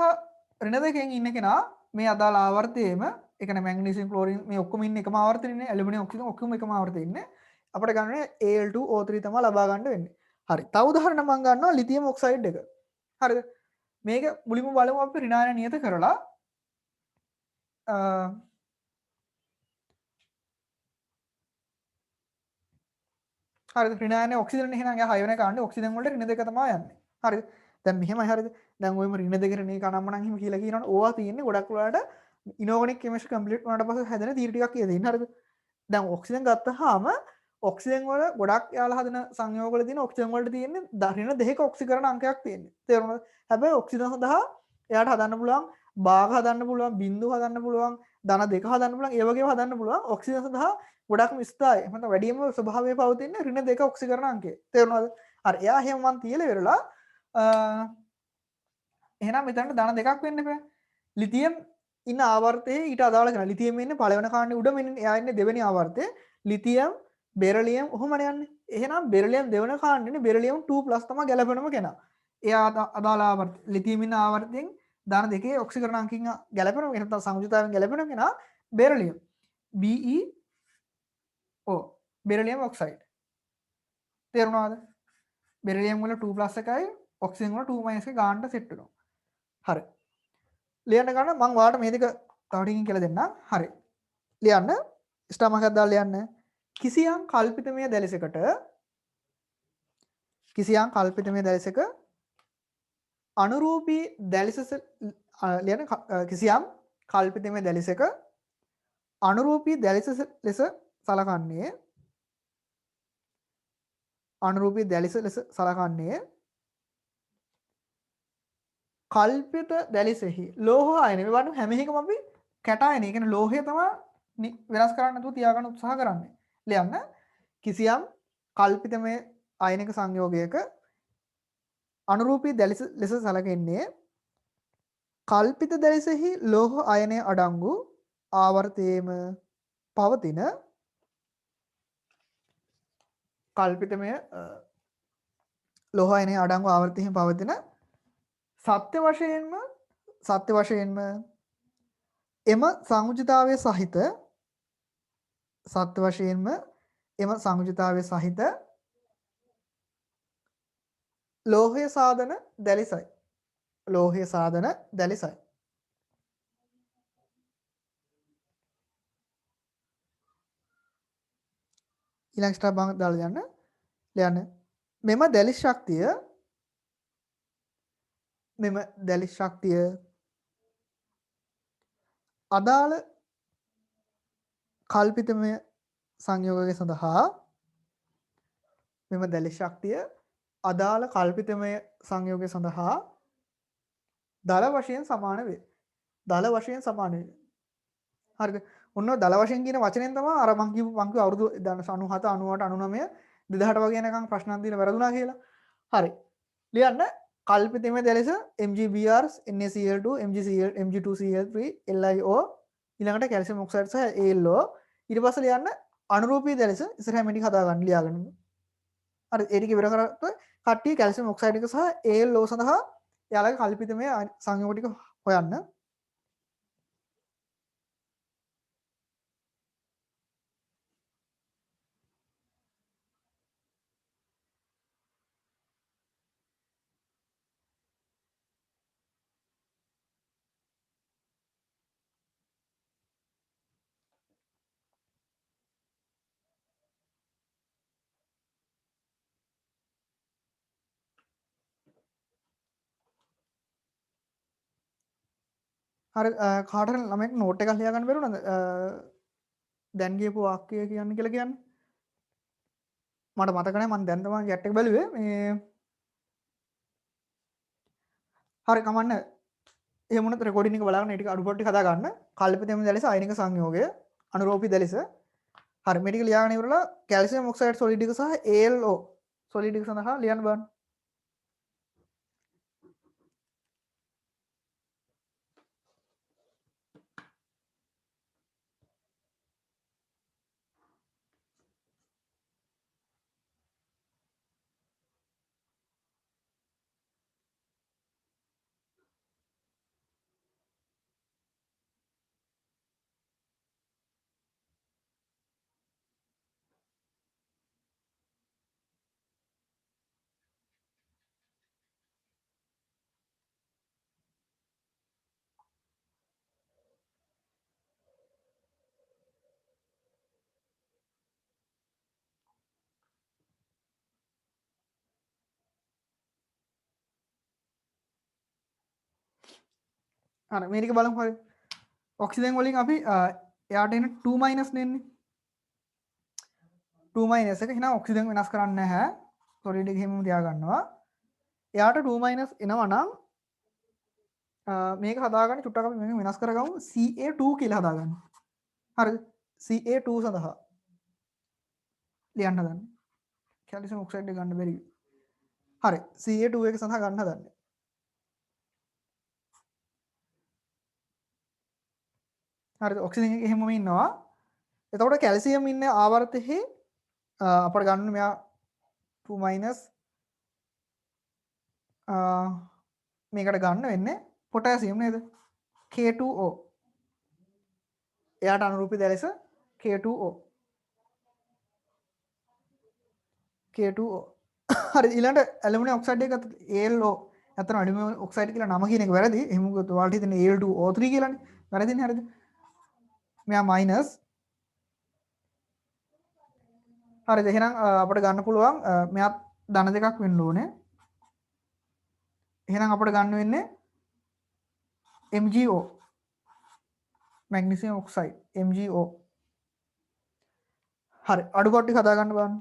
ඍණ 2කින් ඉන්න කෙනා මේ අදාළ ආවර්තයේම ඒ කියන්නේ මැග්නීසියම් ක්ලෝරින් මේ ඔක්කොම ඉන්නේ එකම ආවර්තනයේනේ ඇලුමිනියම් ඔක්සිජන් ඔක්කොම එකම ආවර්තයේ ඉන්නේ. අපිට ගන්න Al2O3 තමයි ලබා ගන්න වෙන්නේ. හරි. තව උදාහරණයක් මම ගන්නවා ලිතියම් ඔක්සයිඩ් එක. හරිද? මේක මුලින්ම බලමු අපි ඍණායන නියත කරලා හරිද ඍණායන ඔක්සිජන් එහෙනම් එයා 6 වෙනක ගන්න ඔක්සිජන් වලට ඍණ 2 තමයි යන්නේ. හරිද? දැන් මෙහෙමයි හරිද? දැන් ඔයම ඍණ 2 ඍණ 1 අනම්මනම් එහෙම කියලා කියනවනේ ඕවා තියෙන්නේ ගොඩක් වෙලාවට ඉනෝගනික් කෙමිස්ට්‍රි කම්ප්ලීට් වුණාට පස්සේ හැදෙන තීර ටිකක් කියලා දෙන්න හරිද? දැන් ඔක්සිජන් ගත්තාම ඔක්සිජන් වල ගොඩක් යාලා හදන සංයෝග වල තියෙන ඔක්සිජන් වලට තියෙන්නේ ඍණ 2ක ඔක්සිකරණ අංකයක් තියෙන්නේ. තේරුණාද? හැබැයි ඔක්සිජන් සඳහා එයාට හදන්න පුළුවන් භාග හදන්න පුළුවන් බිංදු හදන්න පුළුවන් ධන 2 හදන්න පුළුවන් ඒ වගේම හදන්න පුළුවන් ඔක්සිජන් සඳහා ගොඩක්ම ස්ථායි එහෙනම් වැඩිම ස්වභාවයේ පවතින ඍණ 2 ඔක්සිකරණ අංකය. තේරුණාද? හරි. එයා එහෙම මන් තියලා ඉවරලා එහෙනම් මෙතනට ධන 2ක් වෙන්න බෑ. ලිතියම් ඉන්න ආවර්තයේ ඊට අදාළ කරන ලිතියම් ඉන්නේ පළවෙනි කාණ්ඩේ උඩම ඉන්නේ එයා ඉන්නේ දෙවෙනි ආවර්තයේ ලිතියම් බෙරිලියම් ඔහොමනේ යන්නේ. එහෙනම් බෙරිලියම් දෙවෙනි කාණ්ඩේනේ බෙරිලියම් 2+ තමයි ගැලපෙනම කෙනා. එයා අදාළ ආවර්තය ලිතියම් ඉන්න ආවර්තයෙන් ධන 2 ඔක්සිකරණ අංකින් ගැලපෙනම නැත්නම් සංයුතිතාවෙන් ගැලපෙනම කෙනා බෙරිලියම් BeO බෙරිලියම් ඔක්සයිඩ්. තේරුණාද? බෙරිලියම් වල 2+ එකයි ඔක්සිජන් වල 2- එක ගානට සෙට් වෙනවා. හරි. ලියන්න ගන්න මම ඔයාලට මේ දෙක තව ටිකකින් කියලා දෙන්නම්. හරි. ලියන්න. ස්ටාර් මාකයක් දාලා ලියන්න. කිසියම් කල්පිතමය දැලිසකට අනුරූපී දැලිස ලියන්න කිසියම් කල්පිතමය දැලිසක අනුරූපී දැලිස ලෙස සලකන්නේ කල්පිත දැලිසෙහි ලෝහ අයන මේ වань හැම එකම අපි කැටායන. ඒ කියන්නේ ලෝහය තමයි වෙනස් කරන්න නැතුව තියාගන්න උත්සාහ කරන්නේ. ලියන්න කිසියම් කල්පිතමය අයනික සංයෝගයක අනුරූපී දැලිස ලෙස සැලකෙන්නේ කල්පිත දැලිසෙහි ලෝහ අයනය අඩංගු ආවර්තයේම පවතින කල්පිතමය ලෝහ අයනය අඩංගු ආවර්තයේම පවතින සත්‍ය වශයෙන්ම එම සංයුජිතාවය සහිත ලෝහය සාධන දැලිසයි. ඊළඟ ස්ටෙප් එක දාලා ලියන්න. මෙම දැලිස් ශක්තිය අදාළ කල්පිතමය සංයෝගය සඳහා දල වශයෙන් සමාන වේ. හරිද? ඔන්න දල වශයෙන් කියන වචනයෙන් තමයි අර මං කියපු අවුරුදු 97 98 99 2000 වගේ යනකම් ප්‍රශ්නක් දීලා වැරදුනා කියලා. හරි. ලියන්න කල්පිතමය දැලිස MgBr NaCl2 Mg2Cl3 LiO ඊළඟට කැල්සියම් ඔක්සයිඩ් සහ AlO ඊට පස්සේ ලියන්න අනුරූපී දැලිස ඉස්සරහ මෙටික් හදාගන්න ලියාගන්න. හරි ඒ ටික ඉවර කරත් කට්ටිය කැල්සියම් ඔක්සයිඩ් එක සහ AlO සඳහා එයාලගේ කල්පිතමය සංයෝග ටික හොයන්න. හරි කාට හරි ළමෙක් නෝට් එකක් ලියා ගන්න බැරුණාද? දැන් කියපු වාක්‍යය කියන්න කියලා කියන්නේ. මට මතක නැහැ මම දැන් තමයි chat එක බැලුවේ මේ හරි කමන්න එහෙම වුණත් රෙකෝඩින් එක බලාගෙන ඒ ටික අඩුපාඩු ටික හදා ගන්න කල්පිතම දැලස අයනික සංයෝගය අනුරෝපී දැලස හරි මේ ටික ලියාගෙන ඉවරලා කැල්සියම් ඔක්සයිඩ් සොලිඩ් එක සහ AlO සොලිඩ් එක සඳහා ලියන්න බලන්න හරි මේ ටික බලමු හරි ඔක්සිජන් වලින් අපි එයාට එන 2 මයිනස් නෙන්නේ 2 මයිනස් එක එහෙනම් ඔක්සිජන් වෙනස් කරන්නේ නැහැ සොලිඩ් එක එහෙමම තියා ගන්නවා එයාට 2 මයිනස් එනවා නම් මේක හදාගන්න චුට්ටක් අපි මේක වෙනස් කරගමු Ca2 කියලා හදාගන්න හරිද Ca2 සඳහා ලියන්න හදන්නේ කැල්සියම් ඔක්සයිඩ් එක ගන්න බැරි හරි Ca2 එක සඳහා ගන්න හදන්නේ හරිද ඔක්සිජන් එක එහෙමම ඉන්නවා එතකොට කැල්සියම් ඉන්න ආවර්තයේ අපට ගන්න මෙයා 2 මයිනස් මේකට ගන්න වෙන්නේ පොටෑසියම් නේද K2O එයාට අනුරූපී දැලස K2O K2O හරි ඊළඟට ඇලුමිනියම් ඔක්සයිඩ් එක AlO අතන ඇලුමිනියම් ඔක්සයිඩ් කියලා නම කියන එක වැරදි එහෙම මොකද ඔයාලට හිතෙන්නේ Al2O3 කියලානේ වැරදිනේ හරිද මෙයා මයිනස් හරිද එහෙනම් අපිට ගන්න පුළුවන් මෙයා ධන දෙකක් වෙන්න ඕනේ එහෙනම් අපිට ගන්න වෙන්නේ MgO මැග්නීසියම් ඔක්සයිඩ් MgO හරි අඩුපාඩු ටික හදා ගන්න බලන්න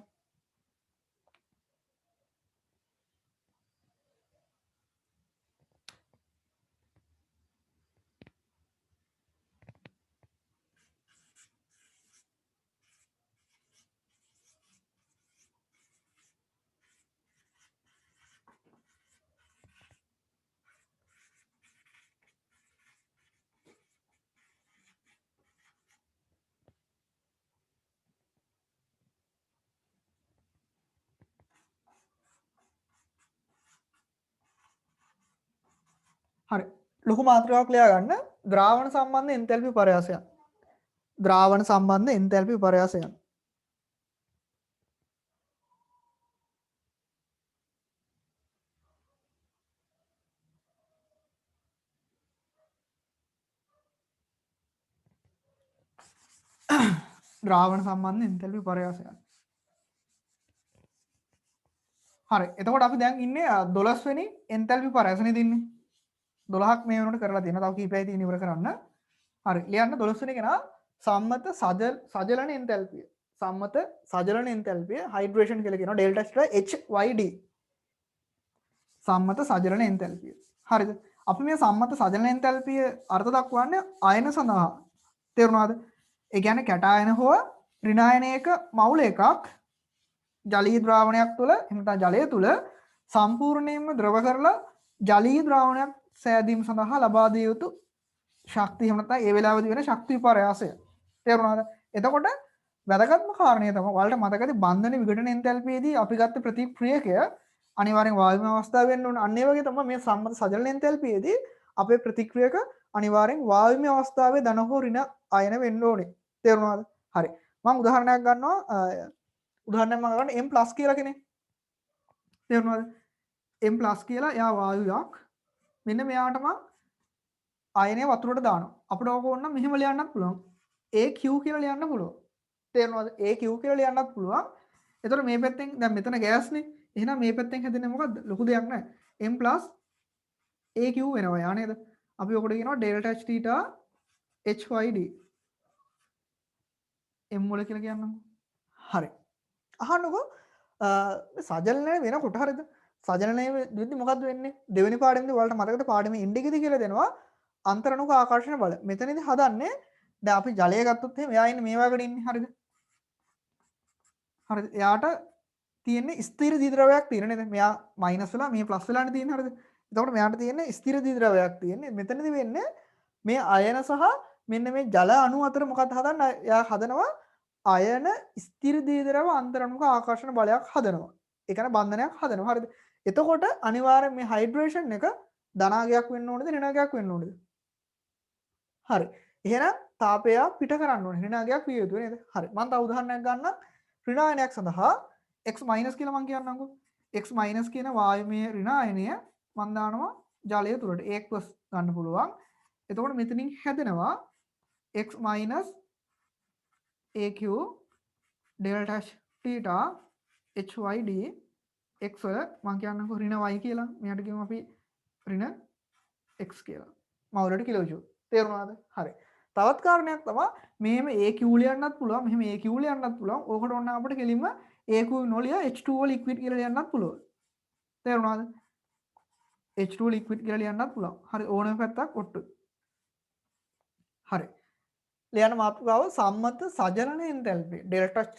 හරි ලොකු මාත්‍රාවක් ලියා ගන්න ද්‍රාවණ සම්බන්ධ එන්තැල්පි පරයාසයන් ද්‍රාවණ සම්බන්ධ එන්තැල්පි පරයාසයන් ද්‍රාවණ සම්බන්ධ එන්තැල්පි පරයාසයන් හරි එතකොට අපි දැන් ඉන්නේ 12 වෙනි එන්තැල්පි පරයාසනේ දින්නේ 12ක් මේ වෙනකොට කරලා තියෙනවා තව කීපයයි තියෙන ඉවර කරන්න හරි ලියන්න 12 වෙනි කෙනා සම්මත සජලන එන්තැල්පිය සම්මත සජලන එන්තැල්පිය හයිඩ්‍රේෂන් කියලා කියනවා ඩෙල්ටා HYD සම්මත සජලන එන්තැල්පිය හරිද අපි මේ සම්මත සජලන එන්තැල්පිය අර්ථ දක්වන්නේ අයන සඳහා තේරුණාද ඒ කියන්නේ කැටායන හෝ ඍණායනයක මවුල එකක් ජලීය ද්‍රාවණයක් තුළ එහෙම නැත්නම් ජලය තුළ සම්පූර්ණයෙන්ම ද්‍රව කරලා ජලීය ද්‍රාවණයක් සෑදීම සඳහා ලබා දිය යුතු ශක්තිය එහෙම නැත්නම් ඒ වෙලාවේදී වෙන ශක්ති විපර්යාසය තේරුණාද එතකොට වැදගත්ම කාරණය තමයි ඔයාලට මතකද බන්ධන විඝටන එන්තැල්පියේදී අපි ගත්ත ප්‍රතික්‍රියකය අනිවාර්යෙන් වායුමය අවස්ථාව වෙන්න ඕන අන්න ඒ වගේ තමයි මේ සම්මත සජලන එන්තැල්පියේදී අපේ ප්‍රතික්‍රියක අනිවාර්යෙන් වායුමය අවස්ථාවේ ධන හෝ ඍණ අයන වෙන්න ඕනේ තේරුණාද හරි මම උදාහරණයක් ගන්නවා උදාහරණයක් මම ගන්න M+ කියලා කෙනෙක් තේරුණාද M+ කියලා එයා වායුවක් මෙන්න මෙයාට මම අයනය වතුරට දානවා අපිට ඕක ඕන නම් මෙහෙම ලියන්නත් පුළුවන් AQ කියලා ලියන්න පුළුවන් තේරෙනවද AQ කියලා ලියන්නත් පුළුවන් එතකොට මේ පැත්තෙන් දැන් මෙතන ගෑස්නේ එහෙනම් මේ පැත්තෙන් හැදෙන්නේ මොකද්ද ලොකු දෙයක් නෑ M+ AQ වෙනවා යා නේද අපි ඔකට කියනවා delta H theta HYD M වල කියලා කියන්නම්කෝ හරි අහන්නකෝ සජලනය වෙනකොට හරිද සජලනය වෙද්දි මොකක්ද වෙන්නේ දෙවෙනි පාඩමේදී ඔයාලට මතකද පාඩමේ ඉන්ඩිකේටි කියලා දෙනවා අන්තරණුක ආකර්ෂණ බල. මෙතනදී හදන්නේ දැන් අපි ජලය ගත්තොත් එහෙම එයා ඉන්නේ මේ වගේට ඉන්නේ හරිද? හරිද? එයාට තියෙන්නේ ස්ථිර ද්‍රව්‍යයක් තියෙන නේද? මෙයා මයිනස් වෙලා මේ ප්ලස් වෙලානේ තියෙන්නේ හරිද? එතකොට මෙයාට තියෙන්නේ ස්ථිර ද්‍රව්‍යයක් තියෙන්නේ. මෙතනදී වෙන්නේ මේ අයන සහ මෙන්න මේ ජල අණු අතර මොකක්ද හදන්නේ? එයා හදනවා අයන ස්ථිර ද්‍රව අන්තරණුක ආකර්ෂණ බලයක් හදනවා. ඒ කියන්නේ බන්ධනයක් හදනවා. හරිද? එතකොට අනිවාර්යෙන් මේ හයිඩ්‍රේෂන් එක ධනාගයක් වෙන්න ඕනේද ඍණාගයක් වෙන්න ඕනේද? හරි. එහෙනම් තාපය පිට කරන්න ඕනේ. ඍණාගයක් විය යුතුයි නේද? හරි. මම තව උදාහරණයක් ගන්නම්. ඍණායනයක් සඳහා x කියලා මම කියන්නම්කෝ. x කියන වායුමය ඍණායනය මම දානවා ජලය තුලට. a+ ගන්න පුළුවන්. එතකොට මෙතනින් හැදෙනවා x - aq delta theta hyd x වල මම කියන්නම්කෝ ඍණ y කියලා. මෙයාට කියමු අපි ඍණ x කියලා. මවුලට කිලෝජූල්. තේරුණාද? හරි. තවත් කාරණයක් තමයි මෙහෙම aq ලියන්නත් පුළුවන්. මෙහෙම aq ලියන්නත් පුළුවන්. ඕකට ඕන අපිට කෙලින්ම aq නොලිය h2o liquid කියලා ලියන්නත් පුළුවන්. තේරුණාද? h2o liquid කියලා ලියන්නත් පුළුවන්. හරි ඕනම පැත්තක් ඔට්ටු. හරි. ලියන මාතෘකාව සම්මත සජනන එන්තැල්පි ඩෙල්ටා θ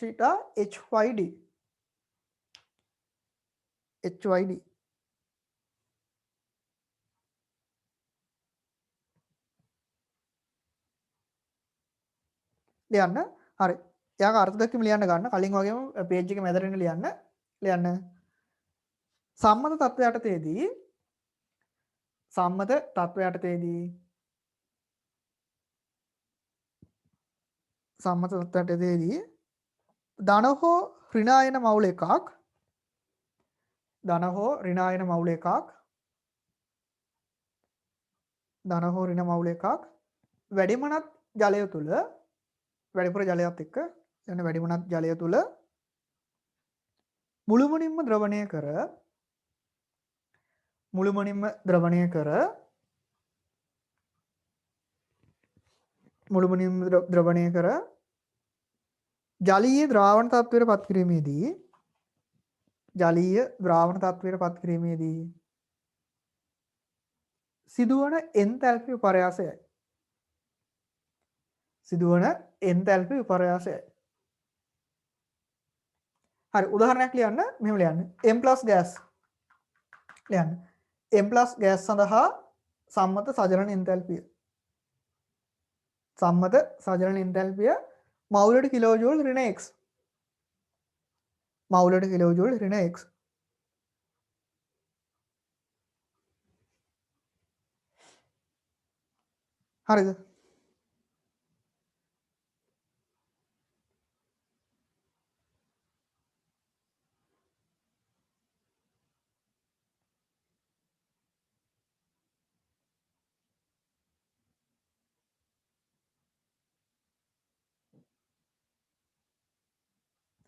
hyd hyd ලියන්න. හරි. එයාගේ අර්ථ දක්වීම ලියන්න ගන්න. කලින් වගේම පේජ් එකේ මැදට ලියන්න. සම්මත තත්ත්වයටතේදී ධන හෝ ඍණායන මවුල එකක් වැඩිමනත් ජලය තුල වැඩිපුර ජලයත් එක්ක යන වැඩිමනත් ජලය තුල මුළුමනින්ම ද්‍රවණය කර ජලීය ද්‍රාවණ තත්ත්වයට පත් කිරීමේදී සිදුවන එන්තැල්පි විපර්යාසයයි. හරි උදාහරණයක් ලියන්න. මෙහෙම ලියන්න. m+ ගෑස් ලියන්න. m+ ගෑස් සඳහා සම්මත සජනන එන්තැල්පිය මවුලට කිලෝජූල් ඍණ x. හරිද?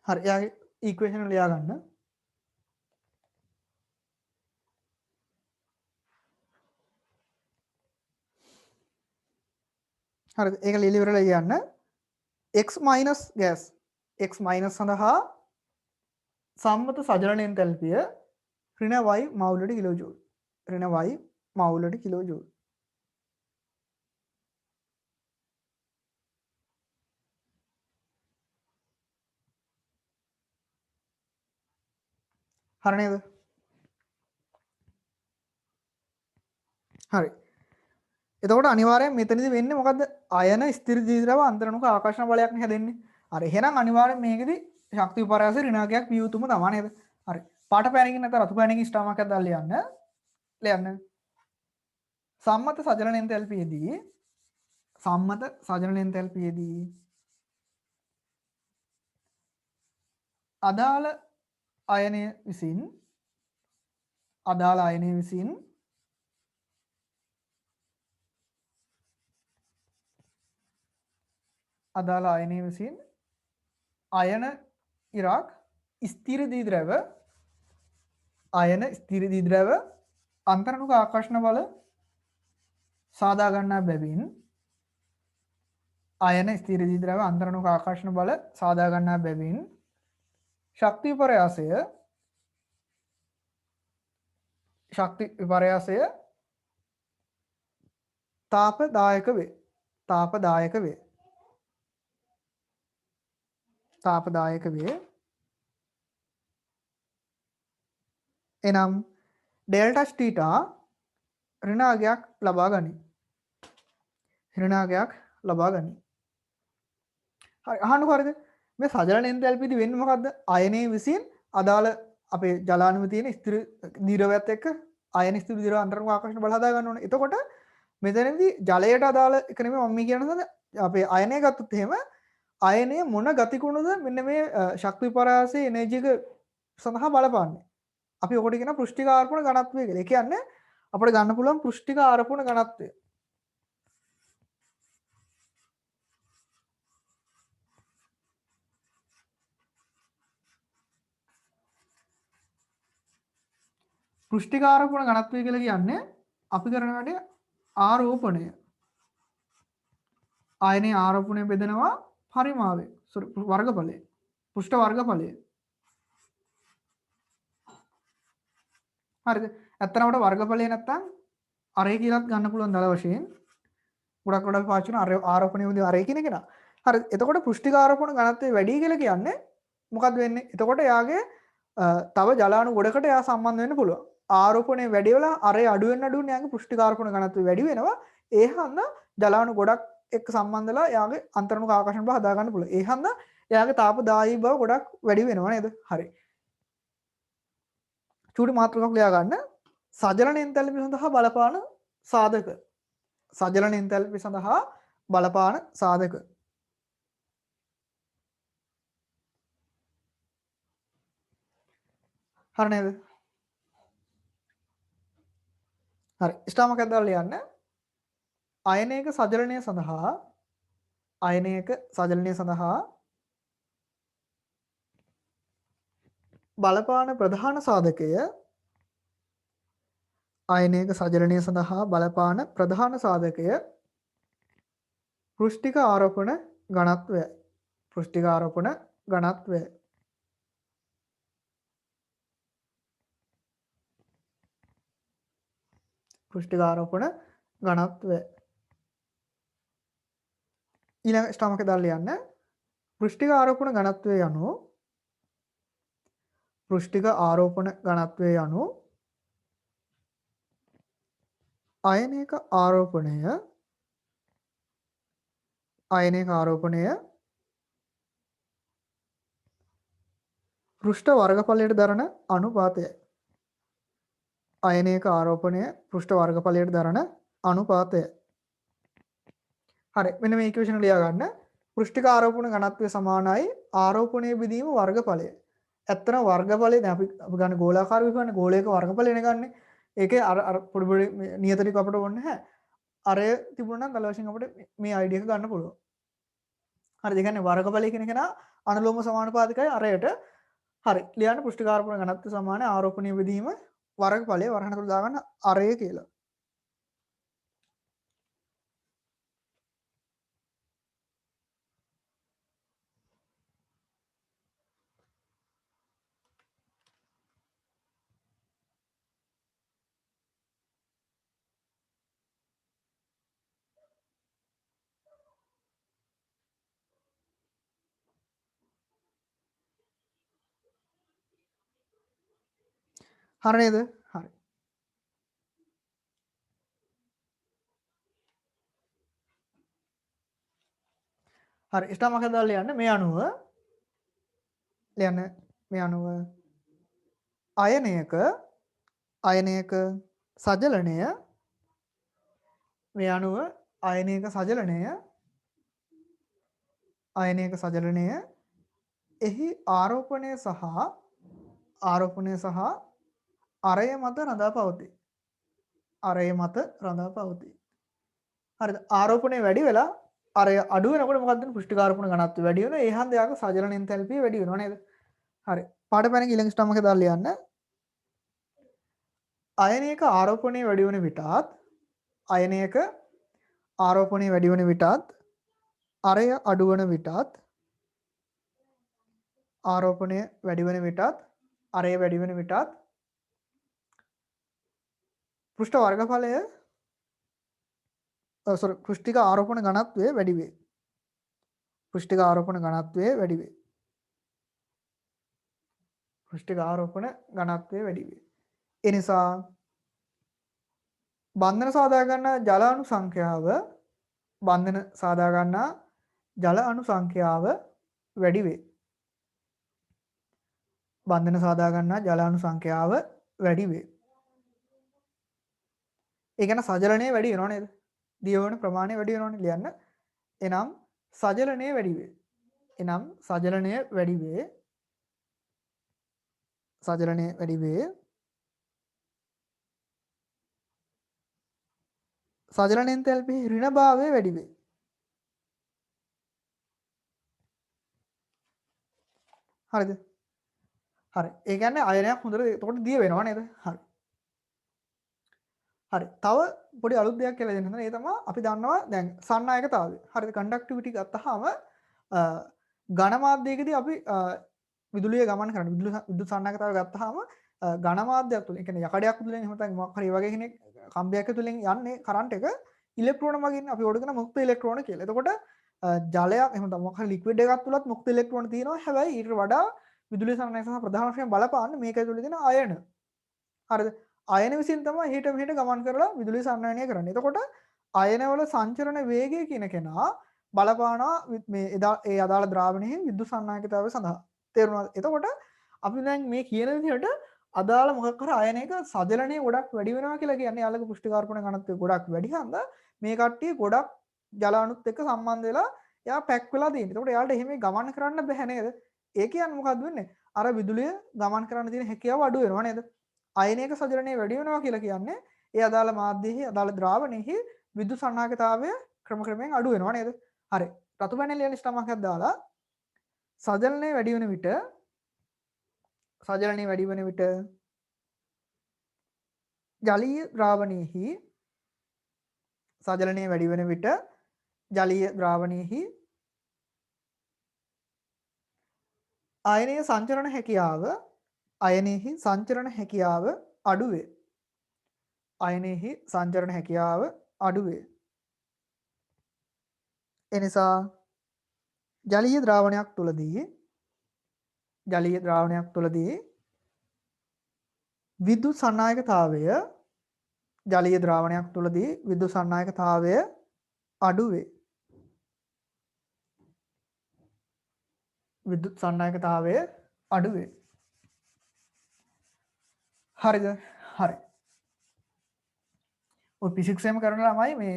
හරි එයාගේ ඉක්වේෂන් ලියා ගන්න. හරිද? ඒක ලියලා ඉවරලා කියන්න. x - ගෑස් x - සඳහා සම්මත සජනන එන්තැල්පිය ඍණ y මවුලට කිලෝජූල්. හරි නේද? හරි. එතකොට අනිවාර්යෙන් මෙතනදි වෙන්නේ මොකද්ද? අයන ස්ථිර ද්‍රව අන්තරණුක ආකර්ෂණ බලයක් නේ හැදෙන්නේ. හරි. එහෙනම් අනිවාර්යෙන් මේකෙදි ශක්ති විපර්යාසයේ ඍණාගයක් විය යුතුම තමයි නේද? හරි. පාට පෑනකින් නැත්නම් රතු පෑනකින් ස්ටාර්මාර්ක් එකක් දාලා ලියන්න. සම්මත සජනන එන්තැල්පියේදී අදාළ අයනය විසින් අයන ඉරක් ස්ථිර දී ද්‍රව අන්තරණුක ආකර්ෂණ බල සාදා ගන්නා බැවින් ශක්ති විපර්යාසය තාපදායක වේ. තාපදායක වේ. තාපදායක වේ. එනම් ඩෙල්ටා θ ඍණාගයක් ලබා ගනී. ඍණාගයක් ලබා ගනී. හරි අහන්නකො හරිද? මේ සජලන එන්තැල්පියදී වෙන්නේ මොකද්ද? අයනයේ විසින් අදාළ අපේ ජලාණුවේ තියෙන ස්ථිර දිරවයත් එක්ක අයන ස්ථිර දිරව අන්තර්ගත ආකර්ෂණ බල හදා ගන්න ඕනේ. එතකොට මෙතනදී ජලයට අදාළ එක නෙමෙයි මම කියන්නේ අපේ අයනය ගත්තොත් එහෙම අයනය මොන ගතිගුණද මෙන්න මේ ශක්ති විපර්යාසයේ එනර්ජි එක සඳහා බලපාන්නේ. අපි ඔකට කියන පෘෂ්ඨික ආරපණ ඝනත්වය කියලා. ඒ කියන්නේ අපිට ගන්න පුළුවන් පෘෂ්ඨික ආරපණ ඝනත්වය. පෘෂ්ඨික ආරෝපණ ඝනත්වය කියලා කියන්නේ අපි කරන වැඩේ ආරෝපණය. ආයනයේ ආරෝපණය බෙදනවා පරිමාවය. වර්ගඵලය. පෘෂ්ඨ වර්ගඵලය. හරිද? ඇත්තටම අපිට වර්ගඵලය නැත්තම් අරය කියලාත් ගන්න පුළුවන් දල වශයෙන්. ගොඩක් වෙලාවට පාවිච්චි කරන ආරෝපණය වලදී අරය කියන එක නා. හරි. එතකොට පෘෂ්ඨික ආරෝපණ ඝනත්වය වැඩි කියලා කියන්නේ මොකද්ද වෙන්නේ? එතකොට එයාගේ තව ජලාණු ගොඩකට එයා සම්බන්ධ වෙන්න පුළුවන්. ආරෝපණය වැඩි වෙලා අරය අඩු වෙන යාගේ පෘෂ්ඨික ආරෝපණ ඝනත්වය වැඩි වෙනවා. ඒ හන්ද ජලාණු ගොඩක් එක්ක සම්බන්ධ වෙලා එයාගේ අන්තර්මුඛ ආකර්ෂණ බව හදා ගන්න පුළුවන්. ඒ හන්ද එයාගේ තාපදායී බව ගොඩක් වැඩි වෙනවා නේද? හරි. චූටි මාත්‍රකයක් ලියා ගන්න. සජලන එන්තැල්පිය සඳහා බලපාන සාධක. සජලන එන්තැල්පිය සඳහා බලපාන සාධක. හරි නේද? හරි. ස්ටාමක් ඇදලා ලියන්න. අයනයක සජලනය සඳහා බලපාන ප්‍රධාන සාධකය අයනයක සජලනය සඳහා බලපාන ප්‍රධාන සාධකය පෘෂ්ඨික ආරෝපණ ඝනත්වයයි. පෘෂ්ඨික ආරෝපණ ඝනත්වයයි. පෘෂ්ඨික ආරෝපණ ඝනත්වය. ඊළඟ ස්ටාමක දාලා ලියන්න. පෘෂ්ඨික ආරෝපණ ඝනත්වය යනු පෘෂ්ඨික ආරෝපණ ඝනත්වය යනු අයනයක ආරෝපණය පෘෂ්ඨ වර්ගඵලයට දරන අනුපාතයයි. අයනයක ආරෝපණය පෘෂ්ඨ වර්ගඵලයට දරන අනුපාතයයි. හරි. මෙන්න මේ ඉක්වේෂන් ලියා ගන්න. පෘෂ්ඨික ආරෝපණ ඝනත්වය සමානයි ආරෝපණයේ බෙදීම වර්ගඵලය. ඇත්තටම වර්ගඵලය දැන් අපි ගන්න ගෝලාකාර විකරණ ගෝලයක වර්ගඵලයනේ ගන්න. ඒකේ අර පොඩි පොඩි නියත ටික අපිට ඕනේ නැහැ. අරය තිබුණා නම් දල වශයෙන් අපිට මේ අයිඩියා එක ගන්න පුළුවන්. හරිද? ඒ කියන්නේ වර්ගඵලය කියන එක නා අනුලෝම සමානුපාතිකයි අරයට. හරි. ලියන්න පෘෂ්ඨික ආරෝපණ ඝනත්වය සමානයි ආරෝපණයේ බෙදීම වර්ගඵලය වරහණ තුල දාගන්න අරය කියලා. හරි නේද? හරි. හරි. ස්ටාමක දාලා ලියන්න මේ අණුව අයනයක සජලනය මේ අණුව අයනයක සජලනය එහි ආරෝපණය සහ අරය මත රඳා පවතී. හරිද? ආරෝපණය වැඩි වෙලා අරය අඩු වෙනකොට මොකක්ද වෙන්නේ? පෘෂ්ඨික ආරෝපණ ඝනත්වය වැඩි වෙනවා. ඒ හන්ද යාගේ සජලන එන්තැල්පිය වැඩි වෙනවා නේද? හරි. පාඩපැන ඊළඟ ස්ටම් එක දාලා ලියන්න. අයනයක ආරෝපණය වැඩි වෙන විටත් අරය අඩු වන විටත් ආරෝපණය වැඩි වෙන විටත් අරය වැඩි වෙන විටත් පෘෂ්ඨ වර්ගඵලය පෘෂ්ඨික ආරෝපණ ඝනත්වය වැඩි වේ. පෘෂ්ඨික ආරෝපණ ඝනත්වය වැඩි වේ. පෘෂ්ඨික ආරෝපණ ඝනත්වය වැඩි වේ. ඒ නිසා බන්ධන සාදා ගන්නා ජල අණු සංඛ්‍යාව බන්ධන සාදා ගන්නා ජල අණු සංඛ්‍යාව වැඩි වේ. බන්ධන සාදා ගන්නා ජල අණු සංඛ්‍යාව වැඩි වේ. ඒ කියන්නේ සජලනය වැඩි වෙනව නේද? දියවන ප්‍රමාණය වැඩි වෙනවනේ ලියන්න. එනම් සජලනය වැඩි වේ. එනම් සජලනය වැඩි වේ. සජලනය වැඩි වේ. සජලනයෙන් තැල්පෙහි ඍණභාවය වැඩි වේ. හරිද? හරි. ඒ කියන්නේ අයනයක් හොඳට එතකොට දිය වෙනව නේද? හරි. හරි. තව පොඩි අලුත් දෙයක් කියලා දෙන්න හදන. ඒ තමයි අපි දන්නවා දැන් සන්නායකතාවය. හරිද? කන්ඩක්ටිවිටි ගත්තාම ඝන මාධ්‍යයකදී අපි විදුලිය ගමන් කරන විදුලි සන්නායකතාවය ගත්තාම ඝන මාධ්‍යයක් තුලින්, ඒ කියන්නේ යකඩයක් තුලින් එහෙම නැත්නම් මොකක් හරි වගේ කෙනෙක් කම්බියක් තුලින් යන්නේ කරන්ට් එක ඉලෙක්ට්‍රෝන මගින් අපි ඕඩ කරන මුක්ත ඉලෙක්ට්‍රෝන කියලා. එතකොට ජලයක් එහෙම නැත්නම් මොකක් හරි ලික්විඩ් එකක් තුලත් මුක්ත ඉලෙක්ට්‍රෝන තියෙනවා. හැබැයි ඊට වඩා විදුලි සන්නායක සහ ප්‍රධාන වශයෙන් බලපාන්නේ මේක ඇතුලේ තියෙන අයන. හරිද? අයන විසින් තමයි හිට මෙහෙට ගමන් කරලා විදුලිය සංනයනය කරන්නේ. එතකොට අයනවල සංචරණ වේගය කියන කෙනා බලපානවා මේ ඒ අදාළ ද්‍රාවණයේ විද්‍යුත් සංනායකතාවය සඳහා. තේරුණාද? එතකොට අපි දැන් මේ කියන විදිහට අදාළ මොකක් හරි අයනයක සජලනය ගොඩක් වැඩි වෙනවා කියලා කියන්නේ යාලක පුෂ්ටිකාර්පණ ඝනත්වය ගොඩක් වැඩි හන්ද මේ කට්ටිය ගොඩක් ජල අණුත් එක්ක සම්බන්ධ වෙලා එයා පැක් වෙලා තියෙනවා. එතකොට එයාලට එහෙම ගමන් කරන්න බැහැ නේද? ඒ කියන්නේ මොකද්ද වෙන්නේ? අර විදුලිය ගමන් කරන්න තියෙන හැකියාව අඩු වෙනවා නේද? අයනයක සජලනය වැඩි වෙනවා කියලා කියන්නේ ඒ අදාළ මාධ්‍යෙහි අදාළ ද්‍රාවණයෙහි විද්‍යුත් සන්නායකතාවය ක්‍රමයෙන් අඩු වෙනවා නේද? හරි. රතු පැනල ලියන ස්ටමක් එකක් දාලා සජලනය වැඩි වෙන විට ජලීය ද්‍රාවණයෙහි සජලනය වැඩි වෙන විට ජලීය ද්‍රාවණයෙහි අයනීය සංචරණ හැකියාව අයනෙහි සංචරණ හැකියාව අඩු වේ. අයනෙහි සංචරණ හැකියාව අඩු වේ. එනිසා ජලීය ද්‍රාවණයක් තුලදී විද්‍යුත් සන්නායකතාවය ජලීය ද්‍රාවණයක් තුලදී විද්‍යුත් සන්නායකතාවය අඩු වේ. විද්‍යුත් සන්නායකතාවය අඩු වේ. හරිද? හරි. ඔය ෆිසික්ස් එකම කරන ළමයි මේ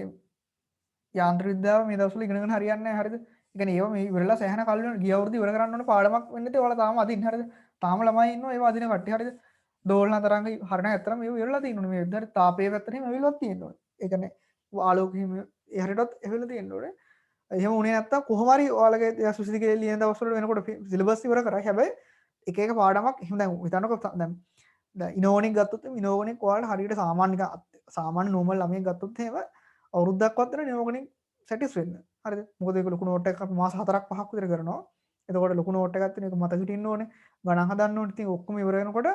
යාන්ත්‍ර විද්‍යාව මේ දවස්වල ඉගෙනගෙන හරියන්නේ නැහැ. හරිද? ඒ කියන්නේ ඒව මේ ඉවරලා සෑහෙන කල් වෙන ගිය අවුරුදු ඉවර කරන්න ඕන පාඩමක් වෙන්න ඉතින් ඔයාලා තාම අදින්න. හරිද? තාම ළමයි ඉන්නවා ඒව අදින කට්ටිය. හරිද? දෝලන තරංග හරින ඇත්තටම මේව ඉවරලා තියෙනුනේ. මේ විදිහට තාපයේ පැත්තට එහෙම ඇවිල්වත් තියෙනවා. ඒ කියන්නේ ආලෝකය එහෙම එහරටත් ඇවිල්ලා තියෙන්න ඕනේ. එහෙම උනේ නැත්තම් කොහොම හරි ඔයාලගේ සුසිතිකේ ලියන දවස්වල වෙනකොට සිලබස් ඉවර කරා. හැබැයි එක එක පාඩමක් එහෙම දැන් හිතන්නකෝ දැන් ඉනෝගනික් ගත්තොත් ඉනෝගනික් ඔයාලට හරියට සාමාන්‍ය නෝමල් ළමයෙක් ගත්තොත් එහෙම අවුරුද්දක්වත් වෙන ඉනෝගනික් සැටිස් වෙන්න. හරිද? මොකද ඒක ලොකු නෝට් එකක් අපි මාස 4ක් 5ක් විතර කරනවා. එතකොට ලොකු නෝට් එකක් තියෙන එක මතක හිටින්න ඕනේ. ගණන් හදන්න ඕනේ. ඉතින් ඔක්කොම ඉවර වෙනකොට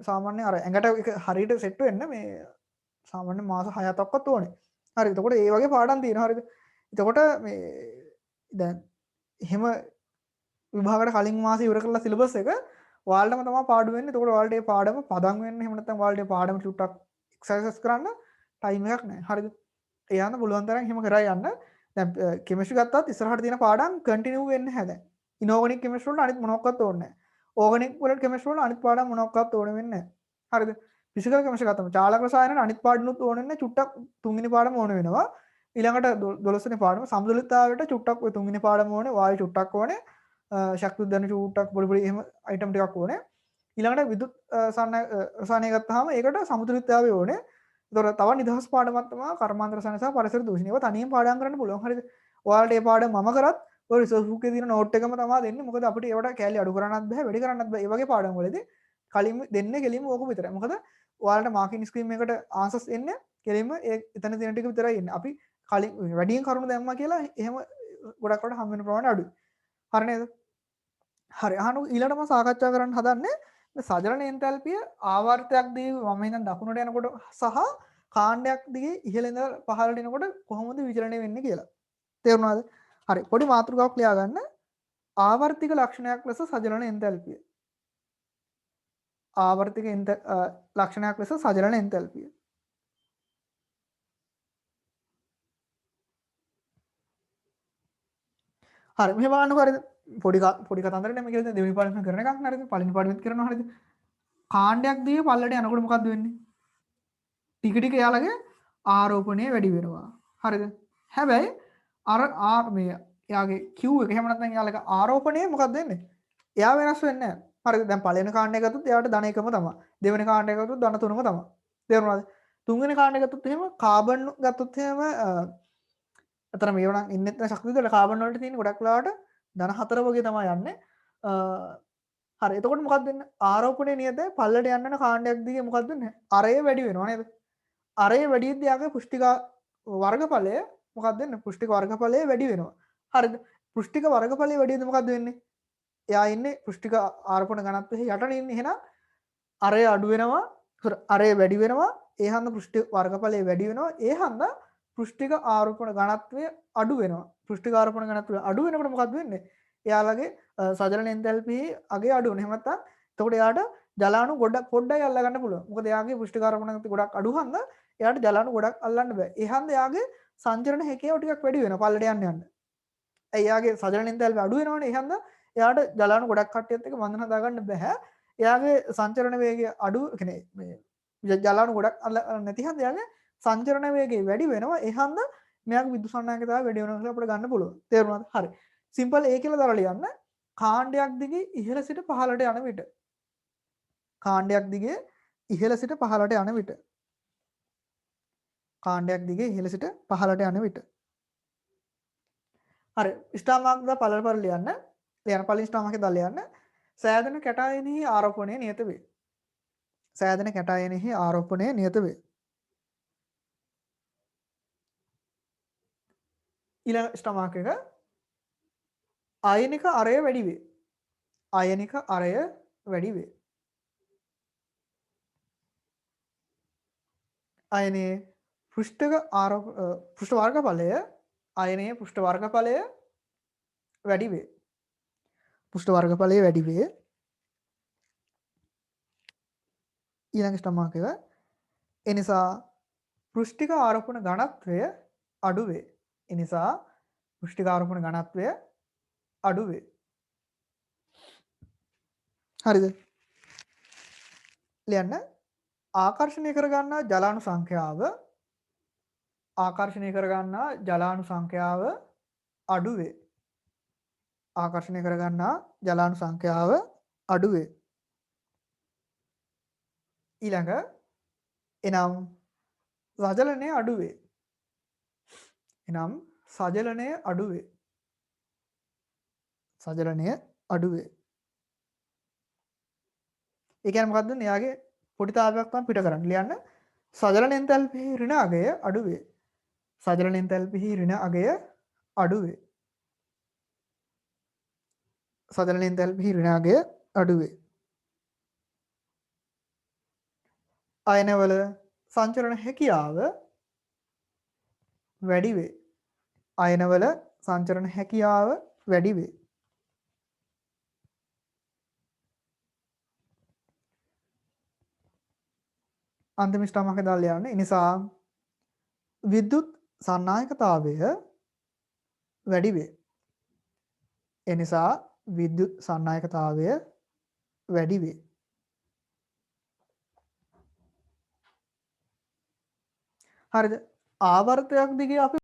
සාමාන්‍ය අර ඇඟට ඒක හරියට සෙට් වෙන්න මේ සාමාන්‍ය මාස 6-7ක්වත් ඕනේ. හරි. එතකොට ඒ වගේ පාඩම් තියෙනවා. හරිද? එතකොට මේ දැන් එහෙම විභාගයට කලින් මාසෙ ඉවර කරලා සිලබස් එක ඔයාලටම තමයි පාඩු වෙන්නේ. එතකොට ඔයාලට මේ පාඩම පදම් වෙන්න එහෙම නැත්නම් ඔයාලට මේ පාඩම චුට්ටක් එක්සර්සයිස් කරන්න ටයිම් එකක් නැහැ. හරිද? ඒ යන්න පුළුවන් තරම් එහෙම කරා යන්න. දැන් කෙමිස්ට්‍රි ගත්තත් ඉස්සරහට තියෙන පාඩම් කන්ටිනියු වෙන්න හැදෙන්න. ඉනෝගනික් කෙමිස්ට්‍රි වලට අනිත් මොනක්වත් ඕනේ නැහැ. ඕගනික් වල කෙමිස්ට්‍රි වල අනිත් පාඩම් මොනක්වත් ඕනේ වෙන්නේ නැහැ. හරිද? ෆිසිකල් කෙමිස්ට්‍රි ගත්තම චාලක රසායනවල අනිත් පාඩනුත් ඕනේ නැහැ. චුට්ටක් තුන්වෙනි පාඩම ඕනේ වෙනවා. ඊළඟට 12 වෙනි පාඩම සමතුලිතතාවයට චුට්ටක් ඔය තුන්වෙනි පාඩම ඕනේ. වායු චුට්ටක් ඕනේ. ශක්ති උද්දන්න චුට්ටක් පොඩි පොඩි එහෙම අයිටම් ටිකක් ඕනේ. ඊළඟට විදුත් රසායනය ගත්තාම ඒකට සමතුලිතතාවය ඕනේ. ඒතකොට තව නිදහස් පාඩමක් තමයි කර්මාන්ත රසායන සහ පරිසර දූෂණය. ඒවා තනියෙන් පාඩම් කරන්න පුළුවන්. හරිද? ඔයාලට මේ පාඩම මම කරත් ඔය රිසෝස් බුක් එකේ තියෙන නෝට් එකම තමයි දෙන්නේ. මොකද අපිට ඒවට කැලේ අඩු කරන්නත් බෑ, වැඩි කරන්නත් බෑ. මේ වගේ පාඩම් වලදී කලින් දෙන්නේ කෙලින්ම ඕක විතරයි. මොකද ඔයාලට මාකින් ස්ක්‍රීන් එකකට ආන්සර්ස් එන්නේ කෙලින්ම ඒ එතන තියෙන ටික විතරයි එන්නේ. අපි කලින් වැඩියෙන් කරුණු දැම්මා කියලා එහෙම ගොඩක් කොට හම් වෙන ප්‍රමාණය අඩුයි. හරි නේද? හරි අහනු ඊළඟට මම සාකච්ඡා කරන්න හදන්නේ මේ සජලන එන්තැල්පිය ආවර්තයක් දී වම ඉඳන් දකුණට යනකොට සහ කාණ්ඩයක් දිගේ ඉහළ ඉඳලා පහළට එනකොට කොහොමද විචලනය වෙන්නේ කියලා. තේරුණාද? හරි පොඩි මාතෘකාවක් ලියා ගන්න. ආවර්තික ලක්ෂණයක් ලෙස සජලන එන්තැල්පිය. ආවර්තික ලක්ෂණයක් ලෙස සජලන එන්තැල්පිය. හරි මෙහෙම බලන්නකො හරිද? පොඩි කතන්දරයක් නෙමෙයි කියලා දෙවෙනි පාඩම කරන එකක් නේද? පළවෙනි පාඩමෙත් කරනවා හරිද? කාණ්ඩයක් දිගේ පල්ලට යනකොට මොකද්ද වෙන්නේ? ටික ටික එයාලගේ ආරෝපණය වැඩි වෙනවා. හරිද? හැබැයි අර ආර් මේ එයාගේ Q එක එහෙම නැත්නම් එයාලගේ ආරෝපණය මොකක්ද වෙන්නේ? එයා වෙනස් වෙන්නේ නැහැ. හරිද? දැන් පළවෙනි කාණ්ඩය ගත්තොත් එයාට ධන එකම තමයි. දෙවෙනි කාණ්ඩය ගත්තොත් ධන තුනම තමයි. තේරුණාද? තුන්වෙනි කාණ්ඩය ගත්තොත් එහෙම කාබන් ගත්තොත් එහෙම අතන මේව නම් ඉන්නෙත් නැහැ ශක්තිය වල කාබන් වලට තියෙන ගොඩක් වෙලාවට ධන 4 වගේ තමයි යන්නේ. හරි එතකොට මොකක්ද වෙන්නේ? ආරෝපණය නියත පල්ලට යන්න යන කාණ්ඩයක් දිගේ මොකක්ද වෙන්නේ? අරය වැඩි වෙනවා නේද? අරය වැඩි වෙද්දී යාගේ පුෂ්ටික වර්ගඵලය මොකක්ද වෙන්නේ? පුෂ්ටික වර්ගඵලය වැඩි වෙනවා. හරිද? පුෂ්ටික වර්ගඵලය වැඩි වෙද්දී මොකක්ද වෙන්නේ? එයා ඉන්නේ පුෂ්ටික ආරෝපණ ඝනත්වයේ යටනේ ඉන්නේ. එහෙනම් අරය අඩු වෙනවා. අරය වැඩි වෙනවා. ඒ හන්ද පුෂ්ටික වර්ගඵලය වැඩි වෙනවා. ඒ හන්ද පුෂ්ටික ආරෝපණ ඝනත්වය අඩු වෙනවා. පුෂ්ටික ආරෝපණ ඝනත්වය අඩු වෙනකොට මොකක්ද වෙන්නේ? එයාලගේ සජලන එන්තැල්පියේ අගේ අඩු වෙනවා. එහෙම නැත්නම් එතකොට එයාට ජලාණු ගොඩක් පොඩ්ඩයි අල්ල ගන්න පුළුවන්. මොකද එයාගේ පුෂ්ටික ආරෝපණ ඝනත්වය ගොඩක් අඩු හන්ද එයාට ජලාණු ගොඩක් අල්ලන්න බෑ. ඒ හන්ද එයාගේ සංචරණ හැකියාව ටිකක් වැඩි වෙනවා පල්ලට යන්න යන්න. එයාගේ සජලන එන්තැල්පිය අඩු වෙනවනේ. ඒ හන්ද එයාට ජලාණු ගොඩක් කට්ටියත් එක්ක බන්ධන හදාගන්න බෑ. එයාගේ සංචරණ වේගය අඩු කියන්නේ මේ ජලාණු ගොඩක් නැති හන්ද එයාගේ සංචරණ වේගය වැඩි වෙනවා. ඒ හන්ද මෙයාගේ විදුලි සංනායකතාවය වැඩි වෙනවා කියලා අපිට ගන්න පුළුවන්. තේරුණාද? හරි. සිම්පල් ඒ කියලා දාලා ලියන්න. කාණ්ඩයක් දිගේ ඉහළ සිට පහළට යන විට කාණ්ඩයක් දිගේ ඉහළ සිට පහළට යන විට කාණ්ඩයක් දිගේ ඉහළ සිට පහළට යන විට හරි ස්ටාර් මාර්ක් දා පළල ලියන්න. ලියන පළවෙනි ස්ටාර් මාර්කේ දාලා ලියන්න. සෑදෙන කැටායනෙහි ආරෝපණය නියත වේ. සෑදෙන කැටායනෙහි ආරෝපණය නියත වේ. ඊළඟ ස්ටාර් මාර්ක් එක ආයනික අරය වැඩි වේ. ආයනික අරය වැඩි වේ. අයනයේ පෘෂ්ඨක පෘෂ්ඨ වර්ගඵලය අයනයේ පෘෂ්ඨ වර්ගඵලය වැඩි වේ. පෘෂ්ඨ වර්ගඵලය වැඩි වේ. ඊළඟ ස්ටමාක එක එනිසා පෘෂ්ඨික ආරෝපණ ඝනත්වය අඩු වේ. එනිසා පෘෂ්ඨික ආරෝපණ ඝනත්වය අඩු වේ. හරිද? ලියන්න. ආකර්ෂණය කර ගන්නා ජලාණු සංඛ්‍යාව ආකර්ෂණය කර ගන්නා ජලාණු සංඛ්‍යාව අඩු වේ. ආකර්ෂණය කර ගන්නා ජලාණු සංඛ්‍යාව අඩු වේ. ඊළඟ එනම් සජලනය අඩු වේ. එනම් සජලනය අඩු වේ. සජලනය අඩු වේ. ඒ කියන්නේ මොකද්ද? එයාගේ පොඩි තාපයක් තමයි පිට කරන්න. ලියන්න. සජලන එන්තැල්පිහි ඍණ අගය අඩු වේ. සජලන එන්තැල්පිහි ඍණ අගය අඩු වේ. සජලන එන්තැල්පිහි ඍණ අගය අඩු වේ. අයනවල සංචරණ හැකියාව වැඩි වේ. අයනවල සංචරණ හැකියාව වැඩි වේ. අන්තිම ස්ටාමක දාලා යන්න. ඒ නිසා විද්‍යුත් සන්නායකතාවය වැඩි වේ. ඒ නිසා විද්‍යුත් සන්නායකතාවය වැඩි වේ. හරිද? ආවර්තයක් දිගේ අපි